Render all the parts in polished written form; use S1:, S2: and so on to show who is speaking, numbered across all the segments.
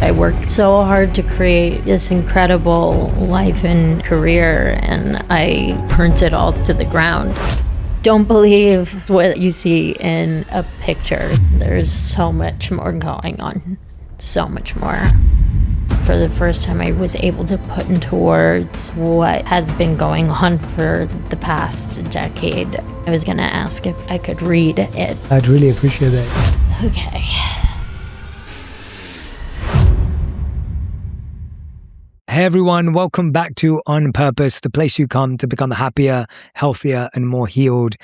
S1: I worked so hard to create this incredible life and career, and I burnt it all to the ground. Don't believe what you see in a picture. There's so much more going on, so much more. For the first time, I was able to put into words what has been going on for the past decade. I was going to ask if I could read it.
S2: I'd really appreciate that.
S1: Okay.
S2: Hey everyone, welcome back to On Purpose, the place you come to become happier, healthier, and more healed.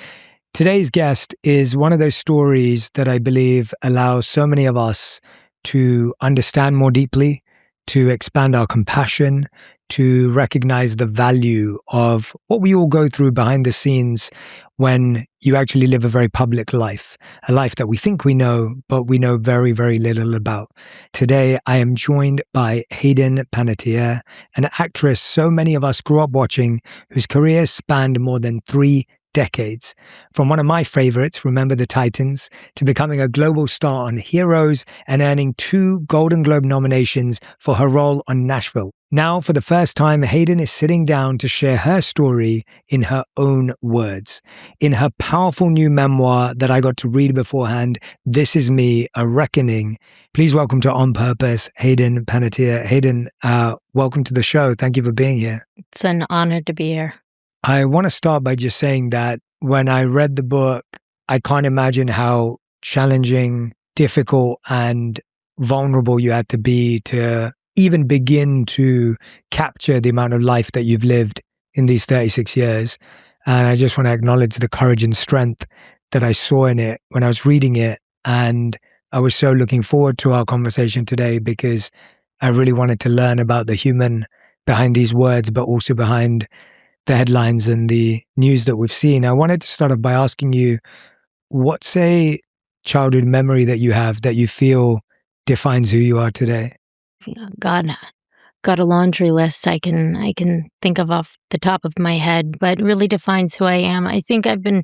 S2: Today's guest is one of those stories that I believe allows so many of us to understand more deeply, to expand our compassion, to recognize the value of what we all go through behind the scenes when you actually live a very public life, a life that we think we know, but we know very, very little about. Today, I am joined by Hayden Panettiere, an actress so many of us grew up watching, whose career spanned more than 3 decades. From one of my favorites, Remember the Titans, to becoming a global star on Heroes and earning 2 Golden Globe nominations for her role on Nashville. Now, for the first time, Hayden is sitting down to share her story in her own words. In her powerful new memoir that I got to read beforehand, This Is Me, A Reckoning. Please welcome to On Purpose, Hayden Panettiere. Hayden, welcome to the show. Thank you for being here.
S1: It's an honor to be here.
S2: I want to start by just saying that when I read the book, I can't imagine how challenging, difficult, and vulnerable you had to be to even begin to capture the amount of life that you've lived in these 36 years. And I just want to acknowledge the courage and strength that I saw in it when I was reading it. And I was so looking forward to our conversation today because I really wanted to learn about the human behind these words, but also behind the headlines and the news that we've seen. I wanted to start off by asking you, what's a childhood memory that you have that you feel defines who you are today?
S1: God, got a laundry list I can think of off the top of my head, but really defines who I am. I think I've been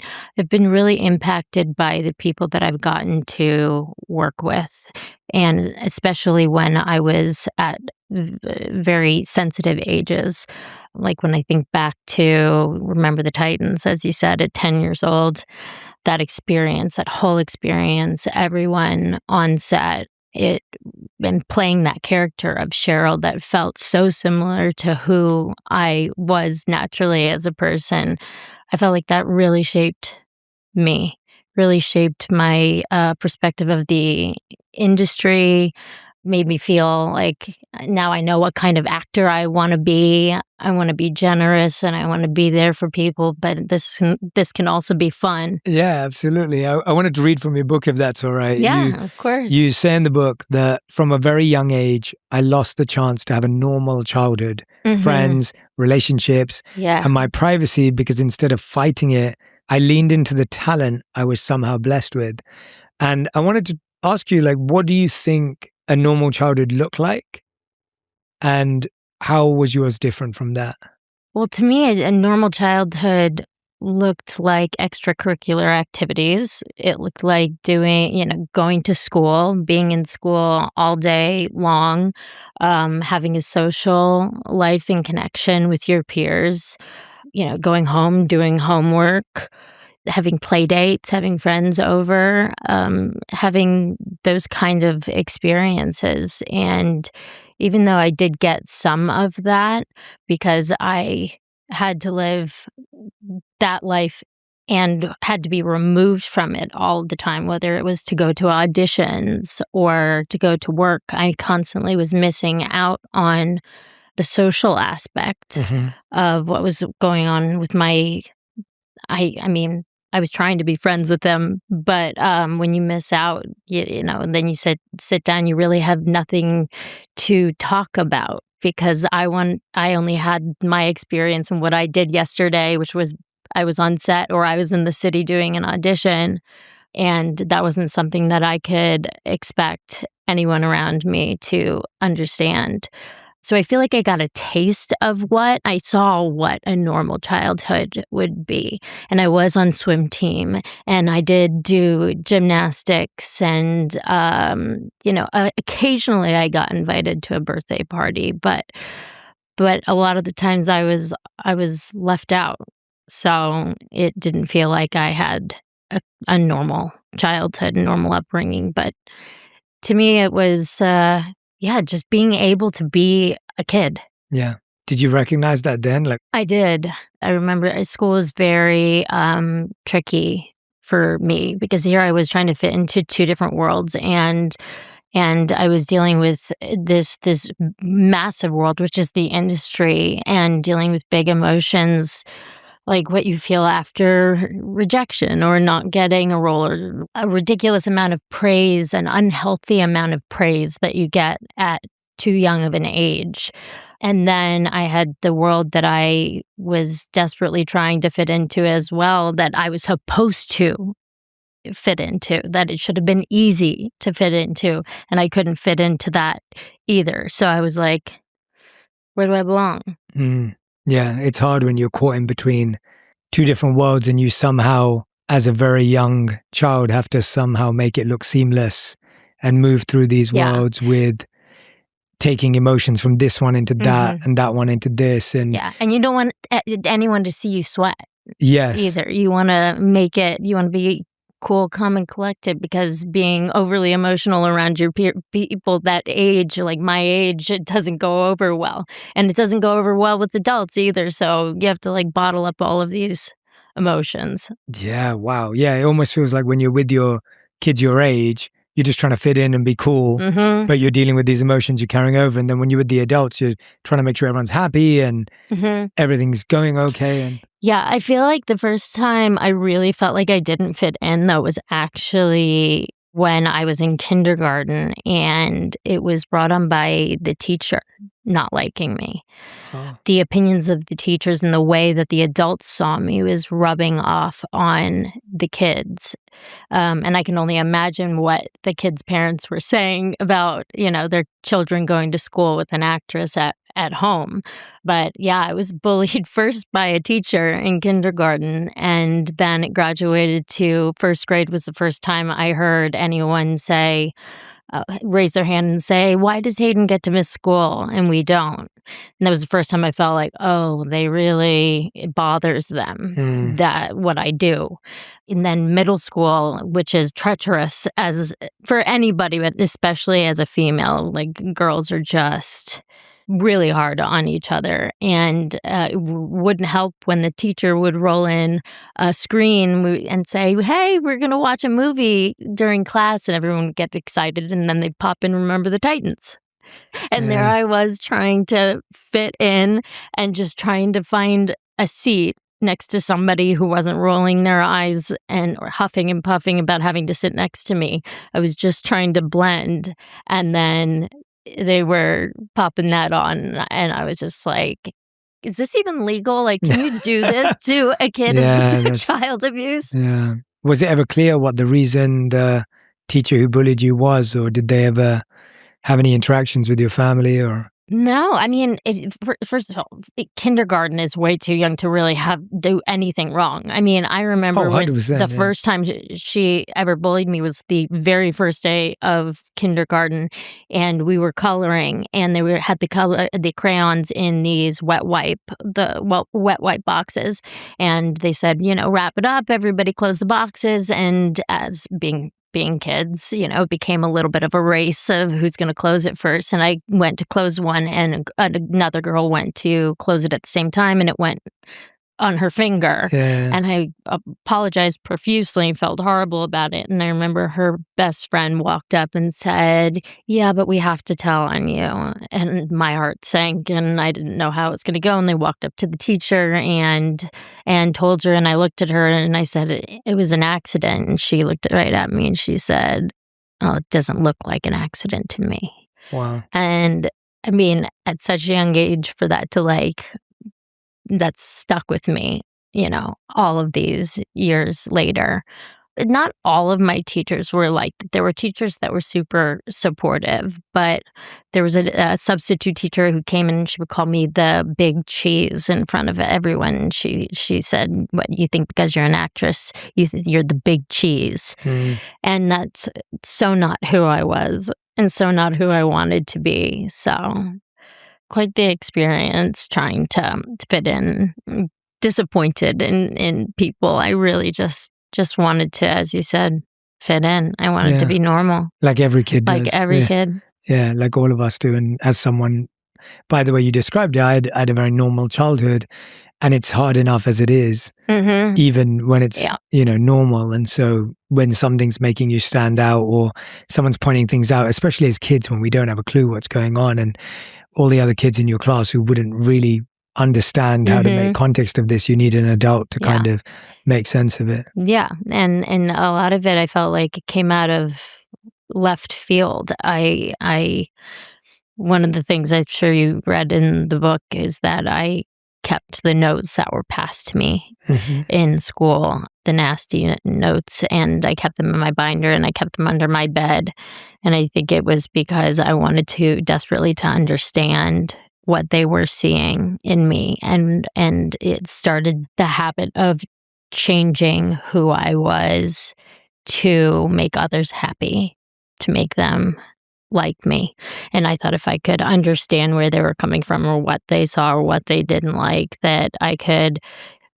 S1: really impacted by the people that I've gotten to work with, and especially when I was at very sensitive ages. Like when I think back to Remember the Titans, as you said, at 10 years old, that experience, that whole experience, everyone on set, and playing that character of Cheryl that felt so similar to who I was naturally as a person. I felt like that really shaped me, really shaped my perspective of the industry, made me feel like now I know what kind of actor I want to be. I want to be generous and I want to be there for people, but this can also be fun.
S2: Yeah, absolutely. I wanted to read from your book, if that's all right.
S1: Yeah, of course.
S2: You say in the book that from a very young age, I lost the chance to have a normal childhood, friends, relationships, and my privacy, because instead of fighting it, I leaned into the talent I was somehow blessed with. And I wanted to ask you, like, what do you think a normal childhood looked like? And how was yours different from that?
S1: Well, to me, a normal childhood looked like extracurricular activities. It looked like going to school, being in school all day long, having a social life and connection with your peers, going home, doing homework, having play dates, having friends over, having those kind of experiences. And even though I did get some of that, because I had to live that life and had to be removed from it all the time, whether it was to go to auditions or to go to work, I constantly was missing out on the social aspect of what was going on with I was trying to be friends with them, but when you miss out, and then you sit down, you really have nothing to talk about because I only had my experience and what I did yesterday, which was I was on set or I was in the city doing an audition, and that wasn't something that I could expect anyone around me to understand. So I feel like I got a taste of what I saw what a normal childhood would be. And I was on swim team, and I did do gymnastics, and occasionally I got invited to a birthday party, but a lot of the times I was left out. So it didn't feel like I had a normal childhood, normal upbringing. But to me, it was, just being able to be a kid.
S2: Yeah. Did you recognize that then? Like,
S1: I did. I remember school was very tricky for me because here I was trying to fit into two different worlds, and I was dealing with this massive world, which is the industry, and dealing with big emotions like what you feel after rejection or not getting a role, or a ridiculous amount of praise, an unhealthy amount of praise that you get at too young of an age. And then I had the world that I was desperately trying to fit into as well, that I was supposed to fit into, that it should have been easy to fit into, and I couldn't fit into that either. So I was like, where do I belong?
S2: Yeah, it's hard when you're caught in between two different worlds and you somehow, as a very young child, have to somehow make it look seamless and move through these worlds with taking emotions from this one into that and that one into this. And
S1: and you don't want anyone to see you sweat.
S2: Yes.
S1: Either. You want to be cool, calm, and collected, because being overly emotional around your people that age, like my age, it doesn't go over well. And it doesn't go over well with adults either. So you have to like bottle up all of these emotions.
S2: Yeah, wow. Yeah, it almost feels like when you're with your kids your age, you're just trying to fit in and be cool, but you're dealing with these emotions you're carrying over. And then when you're with the adults, you're trying to make sure everyone's happy and everything's going okay. And
S1: yeah, I feel like the first time I really felt like I didn't fit in, though, was actually when I was in kindergarten, and it was brought on by the teacher not liking me. The opinions of the teachers and the way that the adults saw me was rubbing off on the kids. And I can only imagine what the kids' parents were saying about, their children going to school with an actress at home. But yeah, I was bullied first by a teacher in kindergarten, and then it graduated to first grade was the first time I heard anyone say, raise their hand and say, why does Hayden get to miss school and we don't? And that was the first time I felt like, oh, it bothers them that what I do. And then middle school, which is treacherous as for anybody, but especially as a female, like girls are just really hard on each other. And it wouldn't help when the teacher would roll in a screen and say, hey, we're going to watch a movie during class, and everyone would get excited, and then they'd pop in Remember the Titans. And there I was trying to fit in and just trying to find a seat next to somebody who wasn't rolling their eyes or huffing and puffing about having to sit next to me. I was just trying to blend, and then they were popping that on, and I was just like, is this even legal? Like, can you do this to a kid? Is this child abuse?
S2: Yeah. Was it ever clear what the reason the teacher who bullied you was, or did they ever have any interactions with your family? Or
S1: No, I mean, first of all, kindergarten is way too young to really do anything wrong. I mean, I remember the first time she ever bullied me was the very first day of kindergarten, and we were coloring, and they had the crayons in these wet wipe boxes, and they said, wrap it up, everybody close the boxes, and as being kids, it became a little bit of a race of who's going to close it first. And I went to close one, and another girl went to close it at the same time, and it went on her finger. And I apologized profusely and felt horrible about it. And I remember her best friend walked up and said, yeah, but we have to tell on you. And my heart sank, and I didn't know how it was going to go. And they walked up to the teacher and told her, and I looked at her and I said, it was an accident. And she looked right at me and she said, oh, it doesn't look like an accident to me.
S2: Wow.
S1: And I mean, at such a young age for that to that's stuck with me, all of these years later. not all of my teachers were like that. There were teachers that were super supportive, but there was a substitute teacher who came in and she would call me the big cheese in front of everyone. And she said, "What you think because you're an actress, you're the big cheese," and that's so not who I was, and so not who I wanted to be. So quite the experience trying to fit in. Disappointed in people. I really just wanted to, as you said, fit in. I wanted to be normal.
S2: Like every kid does.
S1: Like every kid.
S2: Yeah, like all of us do. And as someone, by the way you described it, I had a very normal childhood, and it's hard enough as it is, even when it's, normal. And so when something's making you stand out or someone's pointing things out, especially as kids when we don't have a clue what's going on, and all the other kids in your class who wouldn't really understand how to make context of this, you need an adult to kind of make sense of it.
S1: Yeah, and a lot of it I felt like it came out of left field. I one of the things I'm sure you read in the book is that I kept the notes that were passed to me in school, the nasty notes, and I kept them in my binder and I kept them under my bed. And I think it was because I wanted to desperately to understand what they were seeing in me, and it started the habit of changing who I was to make others happy, to make them like me. And I thought if I could understand where they were coming from or what they saw or what they didn't like, that I could,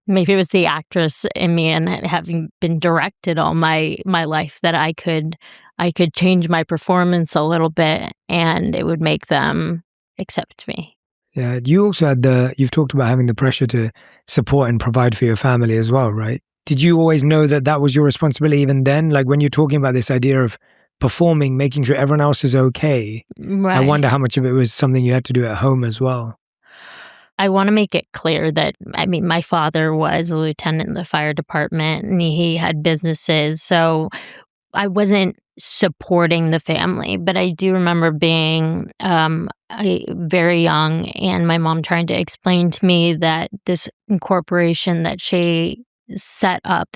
S1: maybe it was the actress in me and having been directed all my life, that I could change my performance a little bit and it would make them accept me.
S2: Yeah, you also had you've talked about having the pressure to support and provide for your family as well, right? Did you always know that that was your responsibility even then? Like when you're talking about this idea of performing, making sure everyone else is okay,
S1: Right.
S2: I wonder how much of it was something you had to do at home as well.
S1: I want to make it clear that, I mean, my father was a lieutenant in the fire department and he had businesses, so I wasn't supporting the family, but I do remember being very young and my mom trying to explain to me that this corporation she set up,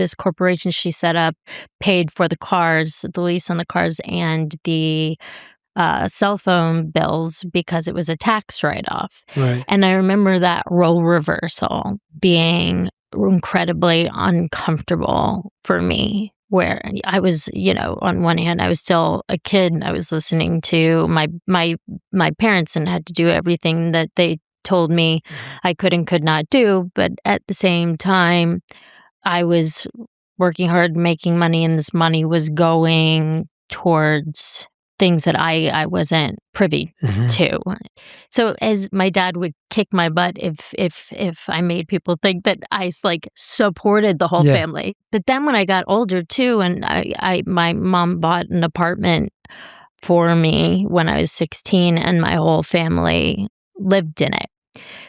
S1: paid for the cars, the lease on the cars and the cell phone bills because it was a tax write-off.
S2: Right.
S1: And I remember that role reversal being incredibly uncomfortable for me, where I was, on one hand, I was still a kid and I was listening to my parents and had to do everything that they told me I could and could not do. But at the same time, I was working hard, making money, and this money was going towards things that I wasn't privy to. So as my dad would kick my butt if I made people think that I supported the whole family. But then when I got older too, and my mom bought an apartment for me when I was 16 and my whole family lived in it.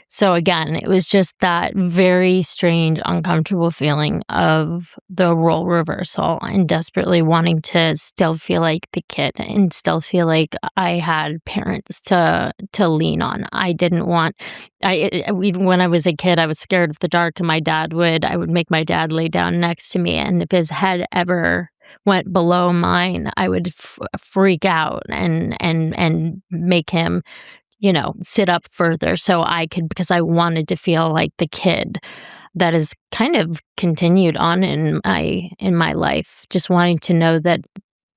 S1: So again, it was just that very strange, uncomfortable feeling of the role reversal and desperately wanting to still feel like the kid and still feel like I had parents to lean on. I didn't want, even when I was a kid, I was scared of the dark, and I would make my dad lay down next to me, and if his head ever went below mine, I would freak out and make him sit up further because I wanted to feel like the kid. That is kind of continued on in my life, just wanting to know that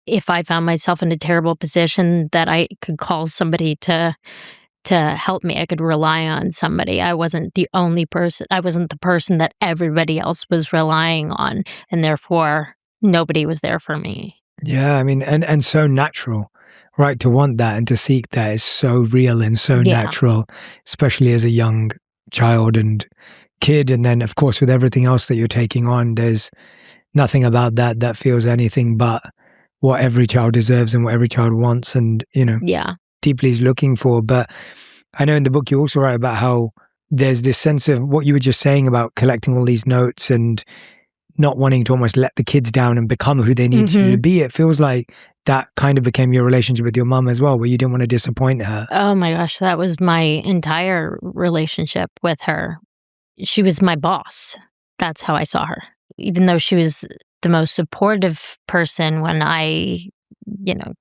S1: if I found myself in a terrible position, that I could call somebody to help me. I could rely on somebody. I wasn't the only person. I wasn't the person that everybody else was relying on, and therefore nobody was there for me.
S2: Yeah, I mean, and so natural. Right, to want that and to seek that is so real and so natural, especially as a young child and kid. And then, of course, with everything else that you're taking on, there's nothing about that feels anything but what every child deserves and what every child wants and, deeply is looking for. But I know in the book you also write about how there's this sense of what you were just saying about collecting all these notes and not wanting to almost let the kids down and become who they need you to be. It feels like that kind of became your relationship with your mom as well, where you didn't want to disappoint her.
S1: Oh my gosh, that was my entire relationship with her. She was my boss. That's how I saw her. Even though she was the most supportive person when I, you know,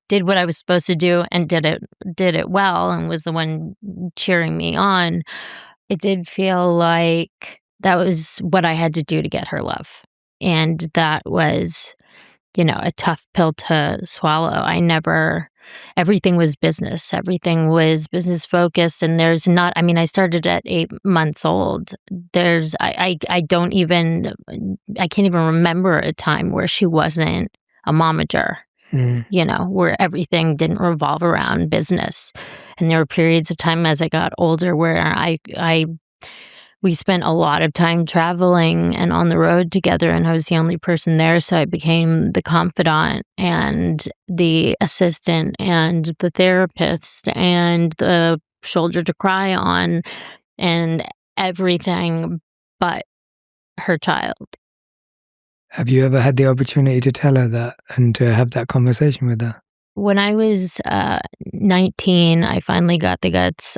S1: did what I was supposed to do and did it well and was the one cheering me on. It did feel like that was what I had to do to get her love. And that was, a tough pill to swallow. Everything was business. Everything was business focused. And I started at 8 months old. I don't even, I can't even remember a time where she wasn't a momager, where everything didn't revolve around business. And there were periods of time as I got older where we spent a lot of time traveling and on the road together, and I was the only person there, so I became the confidant and the assistant and the therapist and the shoulder to cry on and everything but her child.
S2: Have you ever had the opportunity to tell her that and to have that conversation with her?
S1: When I was 19, I finally got the guts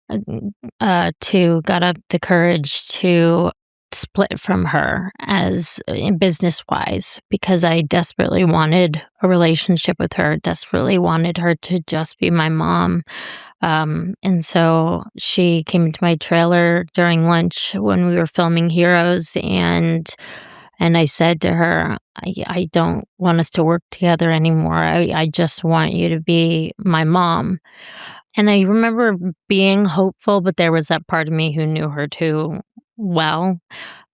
S1: got up the courage to split from her as business wise, because I desperately wanted a relationship with her, desperately wanted her to just be my mom. And so she came into my trailer during lunch when we were filming Heroes, and I said to her, I don't want us to work together anymore. I just want you to be my mom. And I remember being hopeful, but there was that part of me who knew her too well.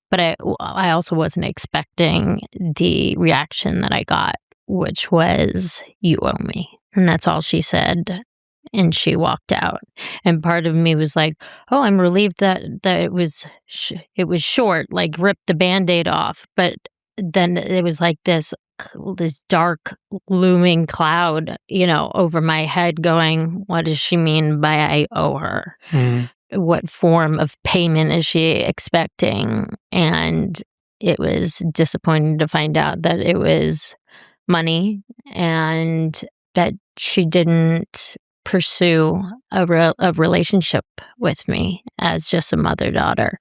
S1: But I also wasn't expecting the reaction that I got, which was, "You owe me." And that's all she said. And she walked out. And part of me was like, "Oh, I'm relieved that it was short, like ripped the Band-Aid off." But then it was like this dark looming cloud, over my head going, what does she mean by I owe her? What form of payment is she expecting? And it was disappointing to find out that it was money and that she didn't pursue a relationship with me as just a mother-daughter.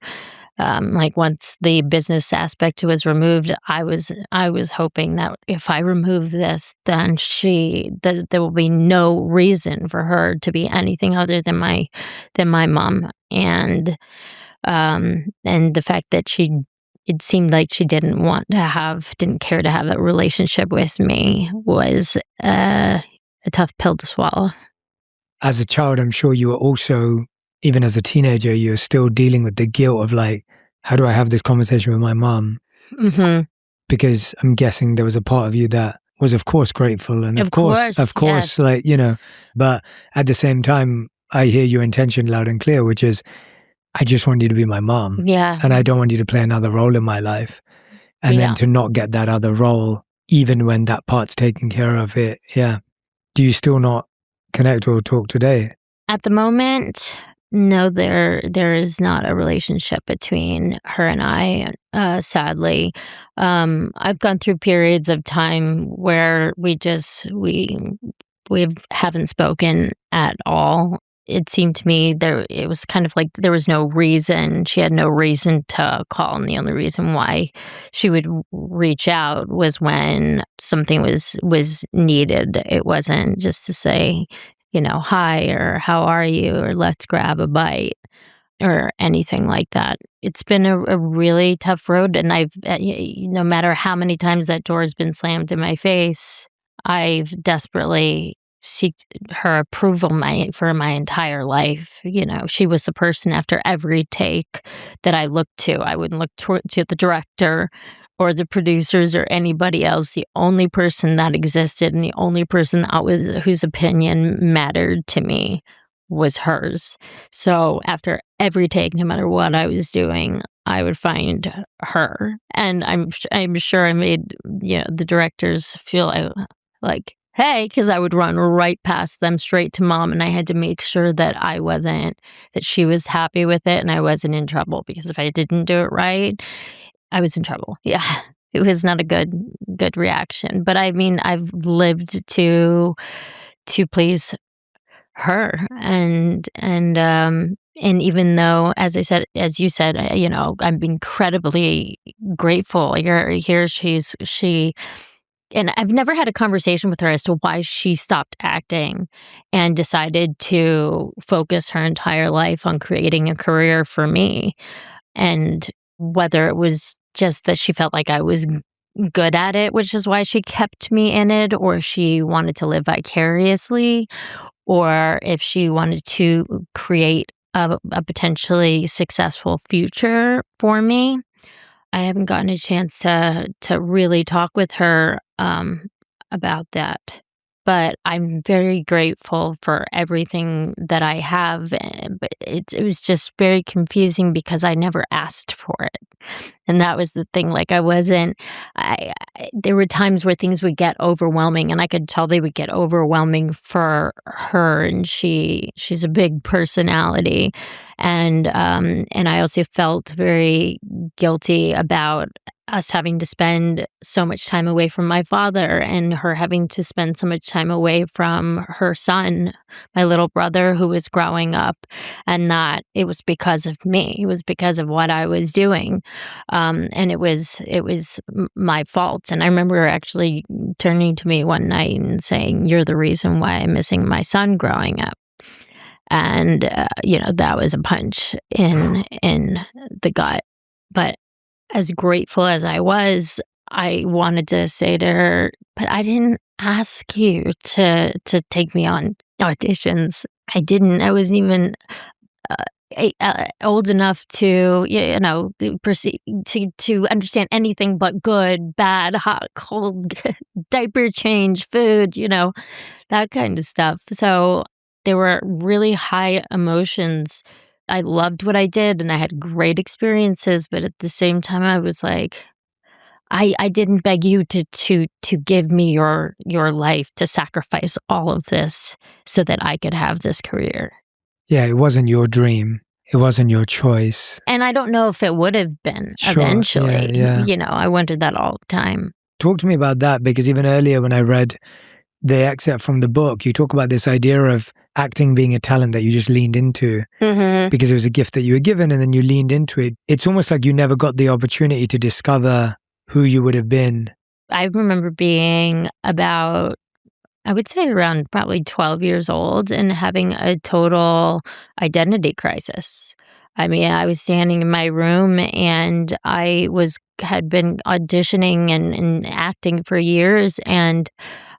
S1: Once the business aspect was removed, I was hoping that if I remove this, then that there will be no reason for her to be anything other than my mom. And the fact that it seemed like she didn't care to have a relationship with me was a tough pill to swallow.
S2: As a child, I'm sure you were also, even as a teenager, you're still dealing with the guilt of how do I have this conversation with my mom?
S1: Mm-hmm.
S2: Because I'm guessing there was a part of you that was, of course, grateful. And of course,
S1: yes.
S2: but at the same time, I hear your intention loud and clear, which is, I just want you to be my mom.
S1: Yeah.
S2: And I don't want you to play another role in my life. And then to not get that other role, even when that part's taken care of it. Yeah. Do you still not connect or talk today?
S1: At the moment, no, there is not a relationship between her and I, sadly. I've gone through periods of time where we haven't spoken at all. It seemed to me it was kind of like there was no reason. She had no reason to call, and the only reason why she would reach out was when something was needed. It wasn't just to say, hi, or how are you, or let's grab a bite, or anything like that. It's been a really tough road, and no matter how many times that door has been slammed in my face, I've desperately seeked her approval for my entire life. She was the person after every take that I looked to. I wouldn't look to the director or the producers or anybody else. The only person that existed and the only person whose opinion mattered to me was hers. So after every take, no matter what I was doing, I would find her. And I'm sure I made the directors feel like, hey, because I would run right past them straight to mom, and I had to make sure that that she was happy with it and I wasn't in trouble, because if I didn't do it right, I was in trouble. Yeah. It was not a good reaction. But I mean, I've lived to please her, and And even though, as you said, I'm incredibly grateful. Here she, and I've never had a conversation with her as to why she stopped acting and decided to focus her entire life on creating a career for me. And whether it was just that she felt like I was good at it, which is why she kept me in it, or she wanted to live vicariously, or if she wanted to create a potentially successful future for me. I haven't gotten a chance to really talk with her about that. But I'm very grateful for everything that I have. But it was just very confusing because I never asked for it. And that was the thing. Like, there were times where things would get overwhelming, and I could tell they would get overwhelming for her. And she's a big personality. And I also felt very guilty about us having to spend so much time away from my father, and her having to spend so much time away from her son, my little brother, who was growing up, and not it was because of me. It was because of what I was doing, and it was my fault. And I remember her actually turning to me one night and saying, "You're the reason why I'm missing my son growing up." And that was a punch in the gut. But as grateful as I was, I wanted to say to her, "But I didn't ask you to take me on auditions. I didn't. I wasn't even old enough to perceive to understand anything but good, bad, hot, cold, diaper change, food, that kind of stuff." So there were really high emotions. I loved what I did and I had great experiences, but at the same time I was like, I didn't beg you to give me your life, to sacrifice all of this so that I could have this career.
S2: Yeah, it wasn't your dream. It wasn't your choice.
S1: And I don't know if it would have been
S2: Sure,
S1: eventually.
S2: yeah.
S1: I wondered that all the time.
S2: Talk to me about that, because even earlier when I read the excerpt from the book, you talk about this idea of acting being a talent that you just leaned into because it was a gift that you were given, and then you leaned into it. It's almost like you never got the opportunity to discover who you would have been.
S1: I remember being about, I would say around probably 12 years old, and having a total identity crisis. I mean, I was standing in my room and had been auditioning and acting for years, and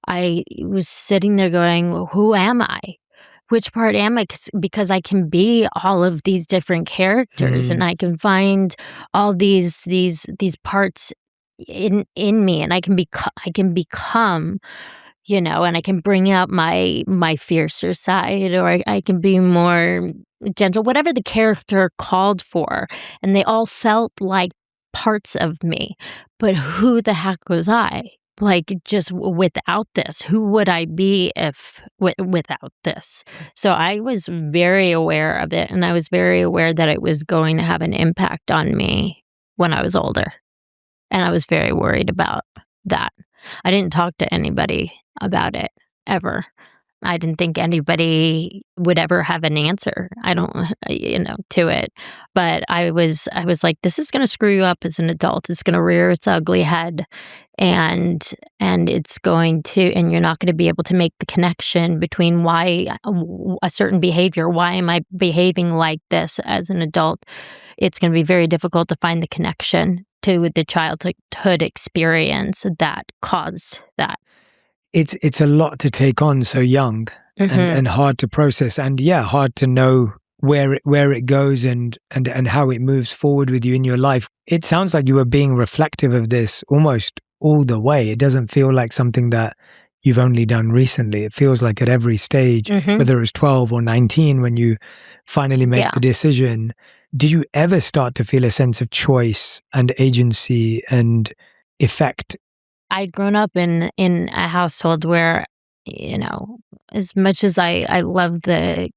S1: I was sitting there going, "Well, who am I? Which part am I?" Because I can be all of these different characters, and I can find all these parts in me, and I can become, and I can bring out my fiercer side, or I can be more gentle, whatever the character called for. And they all felt like parts of me. But who the heck was I? Like, just without this, who would I be if without this? So I was very aware of it, and I was very aware that it was going to have an impact on me when I was older. And I was very worried about that. I didn't talk to anybody about it, ever. I didn't think anybody would ever have an answer. I don't, to it. But I was like, this is going to screw you up as an adult. It's going to rear its ugly head, and it's going to, and you're not going to be able to make the connection between why a certain behavior, why am I behaving like this as an adult? It's going to be very difficult to find the connection to the childhood experience that caused that.
S2: It's a lot to take on so young, and hard to process, and hard to know where it goes and how it moves forward with you in your life. It sounds like you were being reflective of this almost all the way. It doesn't feel like something that you've only done recently. It feels like at every stage, whether it was 12 or 19 when you finally made the decision. Did you ever start to feel a sense of choice and agency and effect?
S1: I'd grown up in a household where, as much as I love the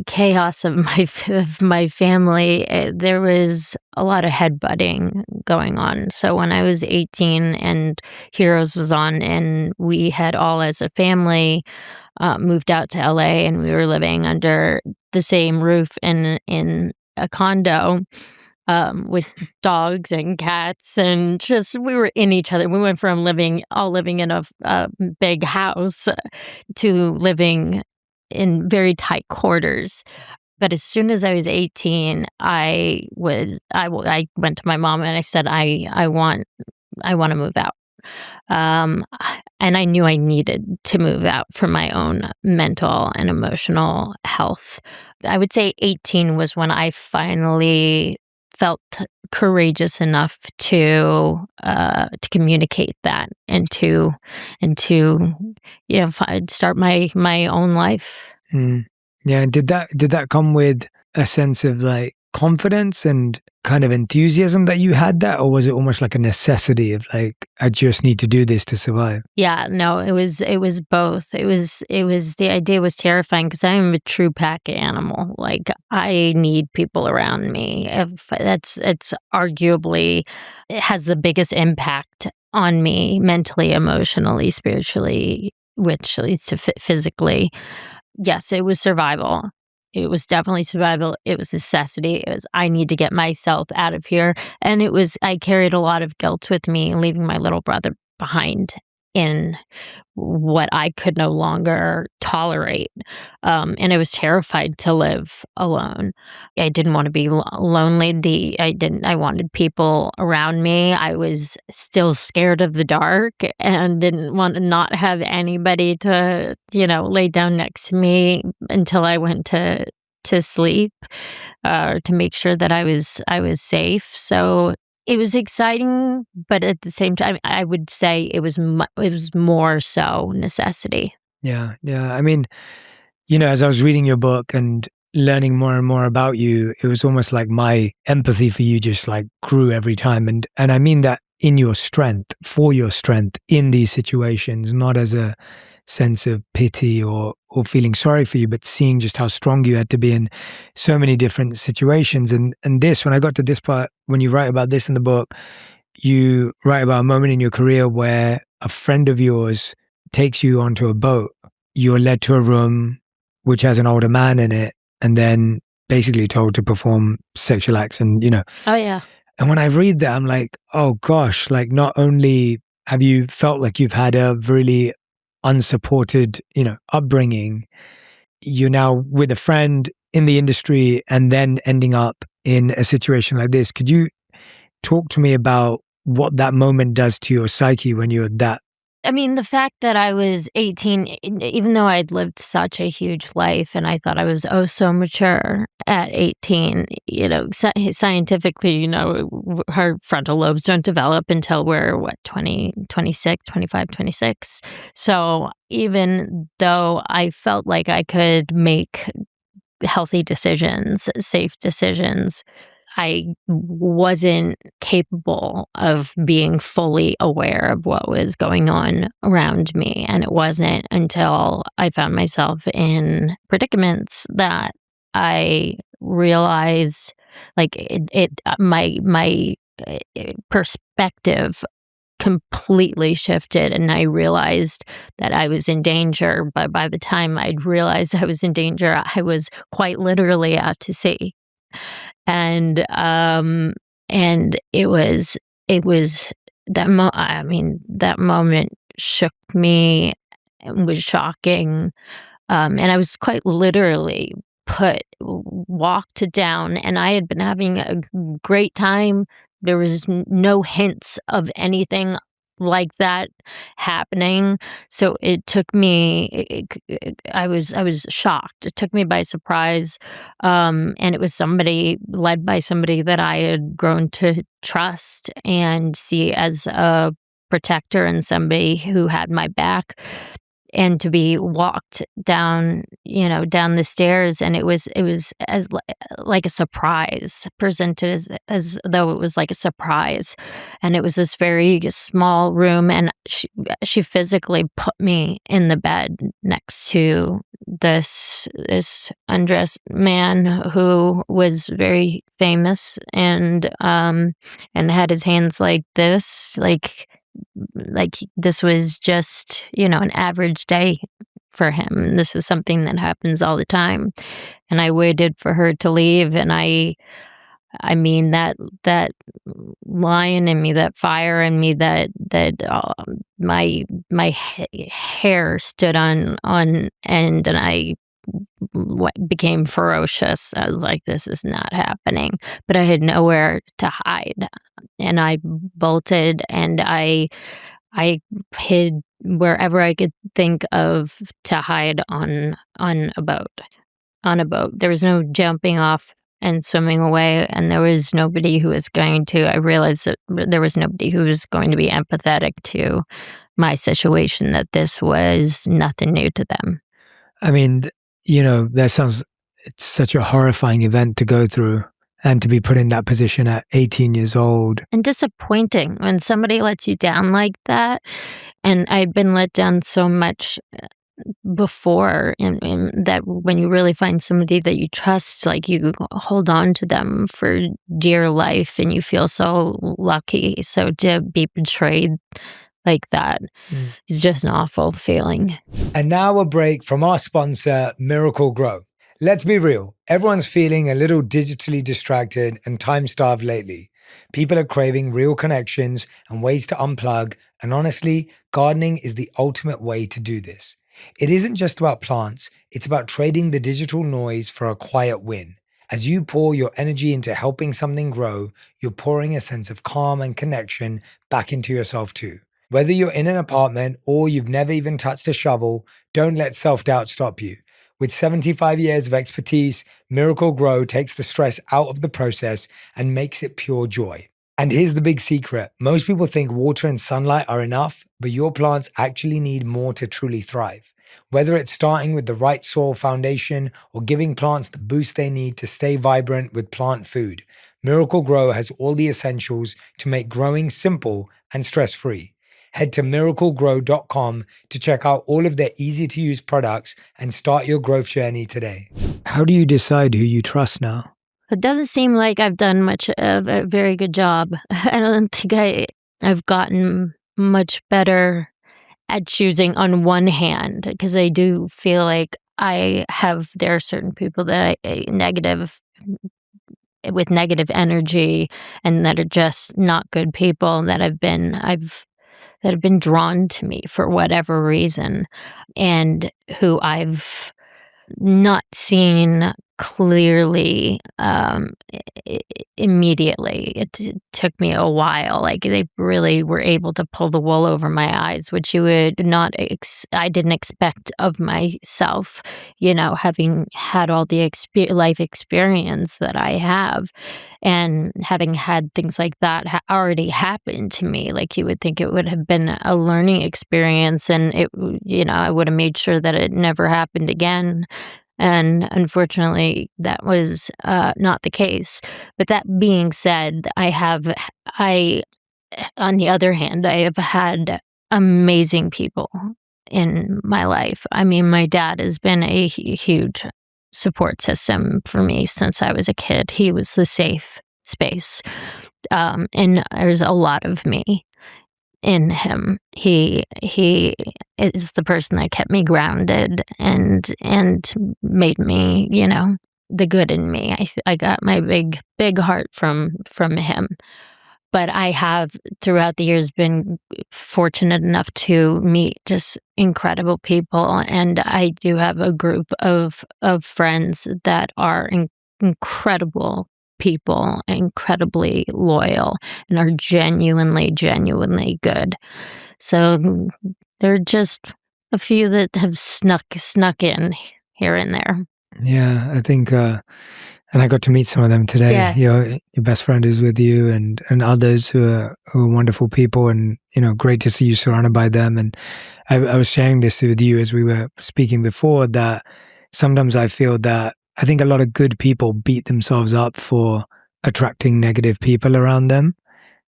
S1: chaos of my family, there was a lot of headbutting going on. So when I was 18 and Heroes was on, and we had all as a family moved out to LA, and we were living under the same roof in a condo, with dogs and cats, and just we were in each other. We went from all living in a big house to living in very tight quarters. But as soon as I was 18, I went to my mom and I said, I want to move out. Um, and I knew I needed to move out for my own mental and emotional health. I would say 18 was when I finally felt courageous enough to communicate that and to start my own life.
S2: Mm. Yeah, did that come with a sense of like confidence and kind of enthusiasm that you had that, or was it almost like a necessity of like, I just need to do this to survive?
S1: Yeah, no, it was both. It was the idea was terrifying because I am a true pack animal. Like I need people around me. If it's arguably it has the biggest impact on me mentally, emotionally, spiritually, which leads to physically. Yes, it was survival. It was definitely survival. It was necessity. It was, I need to get myself out of here. And I carried a lot of guilt with me, leaving my little brother behind in what I could no longer tolerate. And I was terrified to live alone. I didn't want to be lonely. I wanted people around me. I was still scared of the dark and didn't want to not have anybody to, lay down next to me until I went to sleep, to make sure that I was safe. So it was exciting, but at the same time, I would say it was more so necessity.
S2: Yeah, yeah. I mean, as I was reading your book and learning more and more about you, it was almost like my empathy for you just like grew every time. And I mean that in your strength, for your strength in these situations, not as a sense of pity or feeling sorry for you, but seeing just how strong you had to be in so many different situations. And when I got to this part, when you write about this in the book, you write about a moment in your career where a friend of yours takes you onto a boat. You're led to a room which has an older man in it, and then basically told to perform sexual acts. And,
S1: Oh, yeah.
S2: and when I read that, I'm like, oh gosh, like not only have you felt like you've had a really unsupported, upbringing, you're now with a friend in the industry and then ending up in a situation like this. Could you talk to me about what that moment does to your psyche when you're that?
S1: I mean, the fact that I was 18, even though I'd lived such a huge life and I thought I was so mature at 18, scientifically, our frontal lobes don't develop until we're, 26, 25, 26. So even though I felt like I could make healthy decisions, safe decisions, I wasn't capable of being fully aware of what was going on around me. And it wasn't until I found myself in predicaments that I realized, like, my perspective completely shifted, and I realized that I was in danger. But by the time I'd realized I was in danger, I was quite literally out to sea. And it was that moment shook me and was shocking. And I was quite literally walked down, and I had been having a great time. There was no hints of anything like that happening. So it took me, I was shocked. It took me by surprise. And it was led by somebody that I had grown to trust and see as a protector and somebody who had my back. And to be walked down, down the stairs, and it was as like a surprise, presented as though it was like a surprise, and it was this very small room, and she physically put me in the bed next to this undressed man who was very famous and had his hands like this, like this was just, an average day for him. This is something that happens all the time. And I waited for her to leave, and I mean, that lion in me, that fire in me, my hair stood on end, and I became ferocious. I was like, "This is not happening." But I had nowhere to hide, and I bolted, and I hid wherever I could think of to hide on a boat. On a boat. There was no jumping off and swimming away, and there was nobody who was going to. I realized that there was nobody who was going to be empathetic to my situation, that this was nothing new to them.
S2: I mean, it's such a horrifying event to go through and to be put in that position at 18 years old.
S1: And disappointing when somebody lets you down like that. And I'd been let down so much before, and that when you really find somebody that you trust, like, you hold on to them for dear life, and you feel so lucky. So to be betrayed like that is just an awful feeling.
S2: And now a break from our sponsor, Miracle Grow. Let's be real, everyone's feeling a little digitally distracted and time-starved lately. People are craving real connections and ways to unplug, and honestly, gardening is the ultimate way to do this. It isn't just about plants, it's about trading the digital noise for a quiet win. As you pour your energy into helping something grow, you're pouring a sense of calm and connection back into yourself too. Whether you're in an apartment or you've never even touched a shovel, don't let self-doubt stop you. With 75 years of expertise, Miracle Grow takes the stress out of the process and makes it pure joy. And here's the big secret. Most people think water and sunlight are enough, but your plants actually need more to truly thrive. Whether it's starting with the right soil foundation or giving plants the boost they need to stay vibrant with plant food, Miracle Grow has all the essentials to make growing simple and stress-free. Head to miraclegrow.com to check out all of their easy-to-use products and start your growth journey today. How do you decide who you trust now?
S1: It doesn't seem like I've done much of a very good job. I don't think I've gotten much better at choosing on one hand, because I do feel like there are certain people that with negative energy, and that are just not good people, that have been drawn to me for whatever reason, and who I've not seen clearly immediately. It took me a while. Like, they really were able to pull the wool over my eyes, which you would not I didn't expect of myself, having had all the life experience that I have, and having had things like that already happen to me. Like, you would think it would have been a learning experience, and I would have made sure that it never happened again. And unfortunately, that was not the case. But that being said, on the other hand, I have had amazing people in my life. I mean, my dad has been a huge support system for me since I was a kid. He was the safe space. And there's a lot of me in him. He is the person that kept me grounded and made me, the good in me. I got my big heart from him. But I have, throughout the years, been fortunate enough to meet just incredible people, and I do have a group of friends that are incredible people, incredibly loyal, and are genuinely good. So there are just a few that have snuck in here and there.
S2: Yeah, I think, and I got to meet some of them today.
S1: Yes.
S2: Your best friend is with you, and others who are wonderful people, and great to see you surrounded by them. And I was sharing this with you as we were speaking before, that sometimes I feel that I think a lot of good people beat themselves up for attracting negative people around them.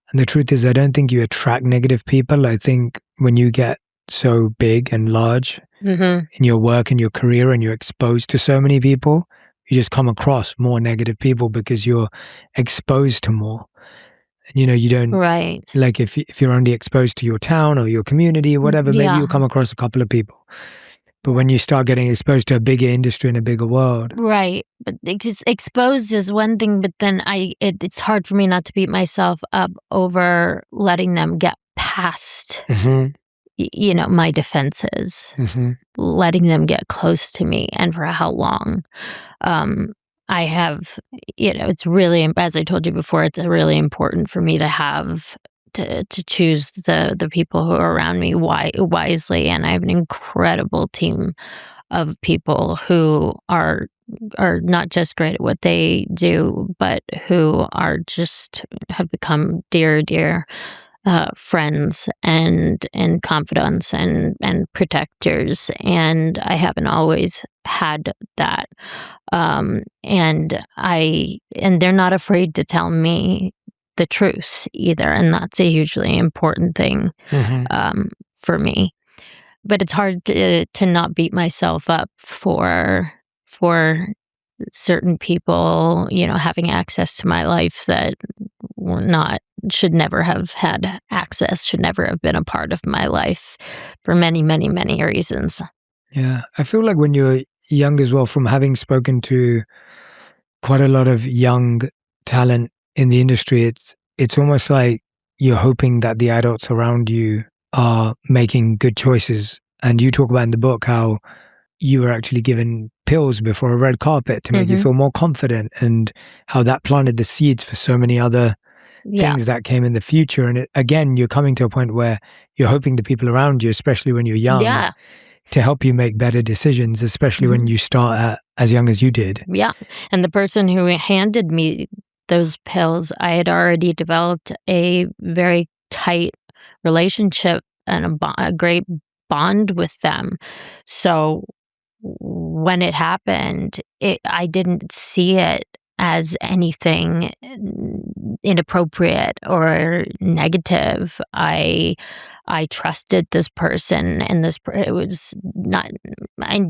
S2: And the truth is, I don't think you attract negative people. I think when you get so big and large in your work and your career, and you're exposed to so many people, you just come across more negative people because you're exposed to more. And you don't,
S1: right.
S2: Like, if you're only exposed to your town or your community or whatever, maybe you'll come across a couple of people. But when you start getting exposed to a bigger industry and a bigger world.
S1: Right. But exposed is one thing, but then it's hard for me not to beat myself up over letting them get past, my defenses, letting them get close to me, and for how long. I have, it's really, as I told you before, it's really important for me to have to choose the people who are around me wisely, and I have an incredible team of people who are not just great at what they do, but who have become dear friends and confidants and protectors, and I haven't always had that, and they're not afraid to tell me the truth either, and that's a hugely important thing for me. But it's hard to not beat myself up for certain people, having access to my life that should never have had access, should never have been a part of my life for many, many, many reasons.
S2: Yeah, I feel like when you're young as well, from having spoken to quite a lot of young talent in the industry, it's almost like you're hoping that the adults around you are making good choices. And you talk about in the book how you were actually given pills before a red carpet to make you feel more confident, and how that planted the seeds for so many other things that came in the future. And again, you're coming to a point where you're hoping the people around you, especially when you're young, to help you make better decisions, especially when you start as young as you did.
S1: Yeah. And the person who handed me those pills, I had already developed a very tight relationship and a great bond with them. So when it happened, I didn't see it as anything inappropriate or negative. I trusted this person, and it was not. I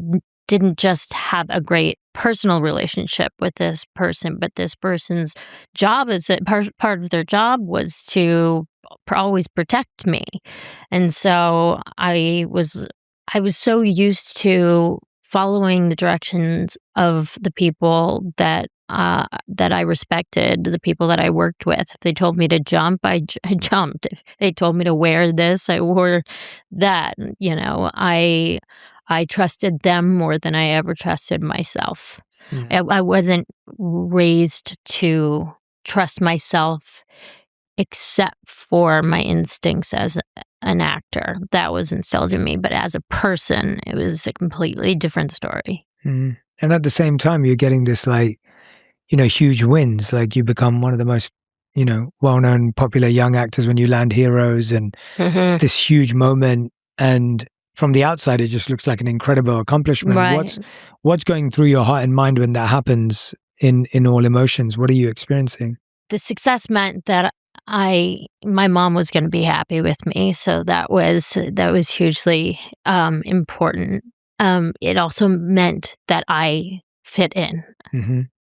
S1: didn't just have a great personal relationship with this person, but this person's job part of their job was to always protect me, and so I was so used to following the directions of the people that I respected, the people that I worked with. If they told me to jump, I jumped. If they told me to wear this, I wore that. I trusted them more than I ever trusted myself. I wasn't raised to trust myself except for my instincts as an actor. That was instilled in me. But as a person, it was a completely different story.
S2: And at the same time, you're getting this huge wins. Like you become one of the most, well-known, popular young actors when you land Heroes, and it's this huge moment. And from the outside, it just looks like an incredible accomplishment.
S1: Right.
S2: What's going through your heart and mind when that happens in all emotions? What are you experiencing?
S1: The success meant that my mom was going to be happy with me, so that was hugely important. It also meant that I fit in.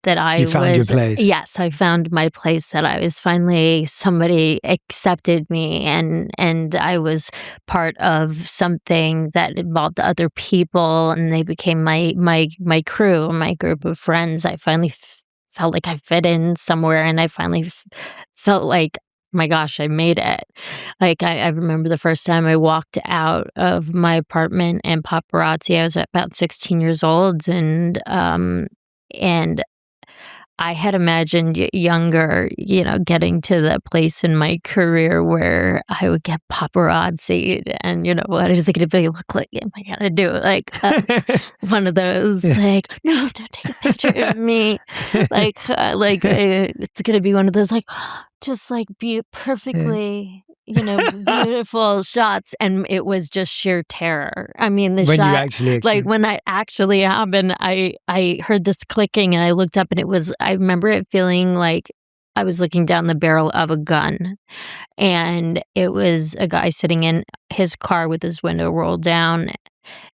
S1: That
S2: you found your place.
S1: Yes, I found my place. That I was finally, somebody accepted me, and I was part of something that involved other people, and they became my crew, my group of friends. I finally felt like I fit in somewhere, and I finally felt like, my gosh, I made it. Like I remember the first time I walked out of my apartment and paparazzi. I was about 16 years old, and I had imagined younger, getting to the place in my career where I would get paparazzi'd, and what is it going to look like? Am I going to do like one of those, like, no, don't take a picture of me, it's going to be one of those, like, just like be perfectly, beautiful shots, and it was just sheer terror. I mean,
S2: when
S1: when it actually happened, I heard this clicking, and I looked up, and I remember it feeling like I was looking down the barrel of a gun, and it was a guy sitting in his car with his window rolled down,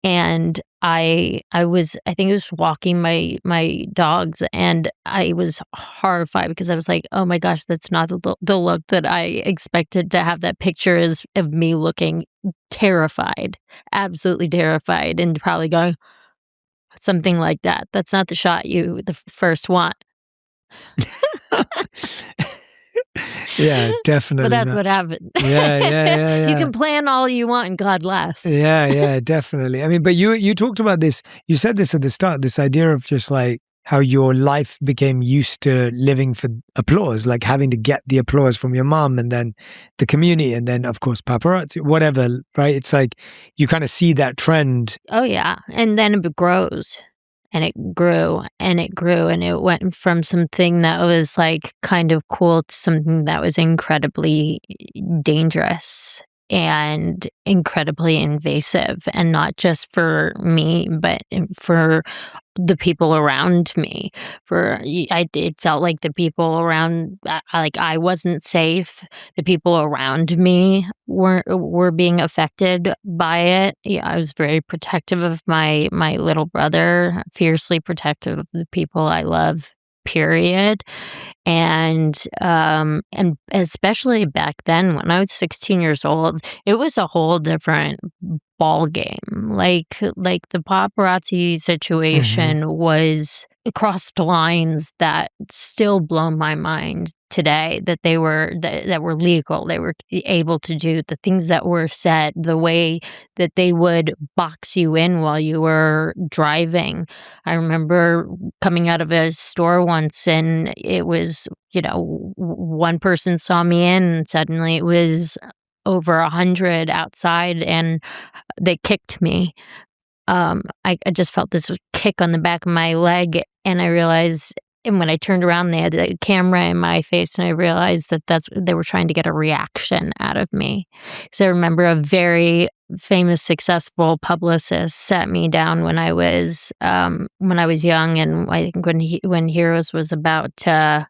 S1: and I think I was walking my dogs, and I was horrified because I was like, "Oh my gosh, that's not the look that I expected to have." That picture is of me looking terrified, absolutely terrified, and probably going something like that. That's not the shot you the first want.
S2: Yeah,
S1: But
S2: definitely
S1: that's
S2: not.
S1: what happened.
S2: Yeah, yeah, yeah,
S1: You
S2: yeah.
S1: can plan all you want and God laughs.
S2: Yeah, yeah, definitely. I mean, but you talked about this, you said this at the start, this idea of just like how your life became used to living for applause, like having to get the applause from your mom and then the community and then of course paparazzi, whatever, right? It's like you kind of see that trend.
S1: Oh, yeah, and then it grows, and it grew, and it grew, and it went from something that was, like, kind of cool to something that was incredibly dangerous and incredibly invasive, and not just for me, but for the people around me. It felt like the people around, like, I wasn't safe. The people around me were being affected by it. Yeah, I was very protective of my little brother, fiercely protective of the people I love, period. And especially back then when I was 16 years old, it was a whole different ball game. Like the paparazzi
S2: Hmm.
S1: situation was crossed lines that still blow my mind today, that were legal. They were able to do the things that were said, the way that they would box you in while you were driving. I remember coming out of a store once, and it was, one person saw me in, and suddenly it was over 100 outside, and they kicked me. I just felt this kick on the back of my leg, and I realized, and when I turned around, they had a camera in my face, and I realized that they were trying to get a reaction out of me. So I remember a very famous, successful publicist sat me down when I was young, and I think when Heroes was about to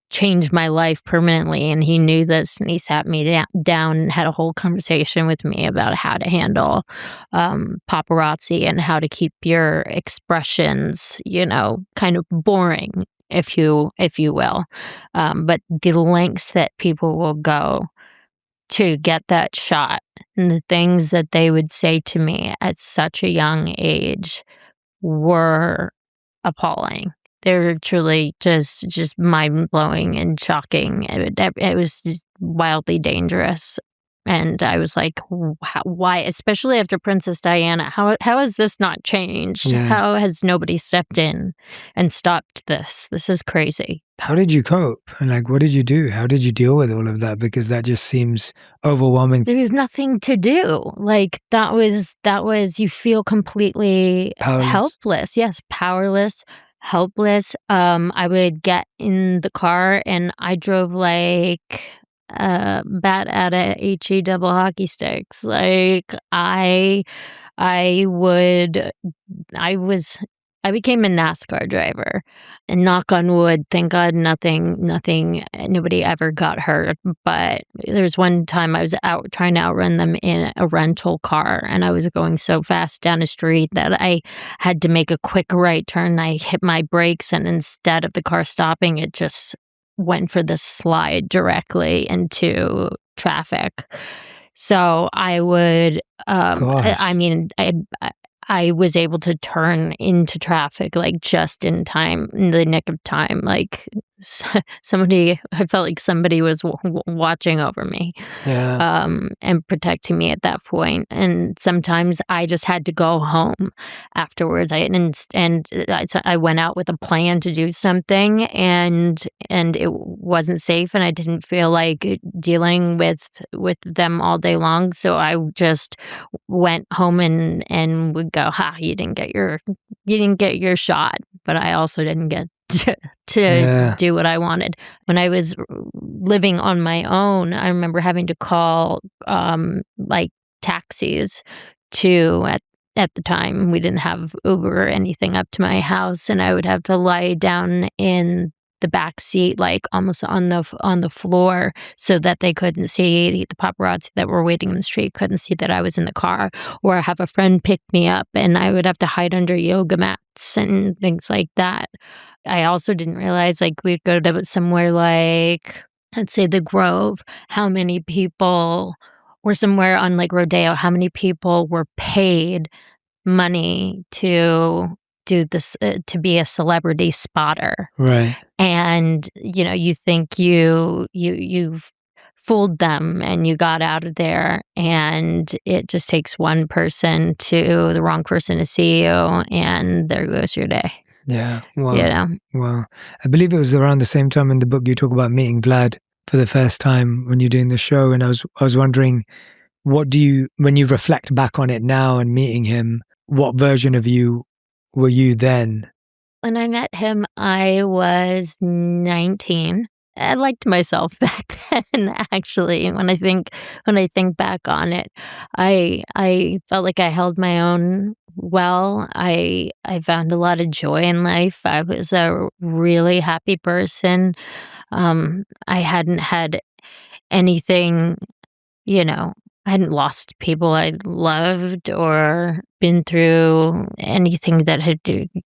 S1: changed my life permanently, and he knew this, and he sat me down and had a whole conversation with me about how to handle paparazzi and how to keep your expressions, kind of boring, if you will. But the lengths that people will go to get that shot, and the things that they would say to me at such a young age were appalling. They were truly just mind-blowing and shocking. It was just wildly dangerous, and I was like, Why?" Especially after Princess Diana, how has this not changed?
S2: Yeah.
S1: How has nobody stepped in and stopped this? This is crazy."
S2: How did you cope? And like, what did you do? How did you deal with all of that? Because that just seems overwhelming.
S1: There was nothing to do. Like, that was you feel completely
S2: Powerless.
S1: helpless. Yes, powerless, helpless. I would get in the car, and I drove like a bat at a HE double hockey sticks. Like, I would I was I became a NASCAR driver, and knock on wood, thank God nobody ever got hurt, but there was one time I was out trying to outrun them in a rental car, and I was going so fast down a street that I had to make a quick right turn. I hit my brakes, and instead of the car stopping, it just went for the slide directly into traffic. So I would, I
S2: Gosh.
S1: mean, I was able to turn into traffic, like, just in time, in the nick of time, like, somebody I felt like somebody was watching over me,
S2: Yeah.
S1: and protecting me at that point, and sometimes I just had to go home afterwards. I went out with a plan to do something, and it wasn't safe, and I didn't feel like dealing with them all day long, so I just went home and would go, "Ha, you didn't get your shot," but I also didn't get to
S2: Yeah.
S1: do what I wanted. When I was living on my own, I remember having to call, like, taxis to at the time, we didn't have Uber or anything up to my house, and I would have to lie down in the the back seat, like almost on the floor, so that they couldn't see the paparazzi that were waiting in the street couldn't see that I was in the car, or have a friend pick me up, and I would have to hide under yoga mats and things like that. I also didn't realize, like, we'd go to somewhere like, let's say, the Grove, how many people, or somewhere on, like, Rodeo, how many people were paid money to do this, to be a celebrity spotter.
S2: Right.
S1: And, you think you've fooled them and you got out of there, and it just takes one person to the wrong person to see you, and there goes your day.
S2: Yeah. Wow. I believe it was around the same time in the book you talk about meeting Vlad for the first time when you're doing the show, and I was wondering, when you reflect back on it now and meeting him, what version of you were you then?
S1: When I met him, I was 19. I liked myself back then, actually. When I think back on it, I felt like I held my own well. I found a lot of joy in life. I was a really happy person. I hadn't had anything, I hadn't lost people I loved or been through anything that had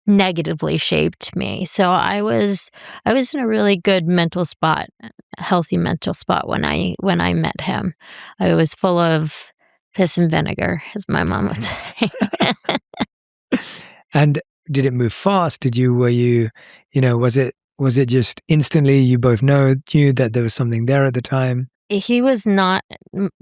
S1: negatively shaped me. So I was in a really good mental spot, a healthy mental spot when I met him. I was full of piss and vinegar, as my mom would say.
S2: And did it move fast? Was it just instantly you both knew that there was something there at the time?
S1: He was not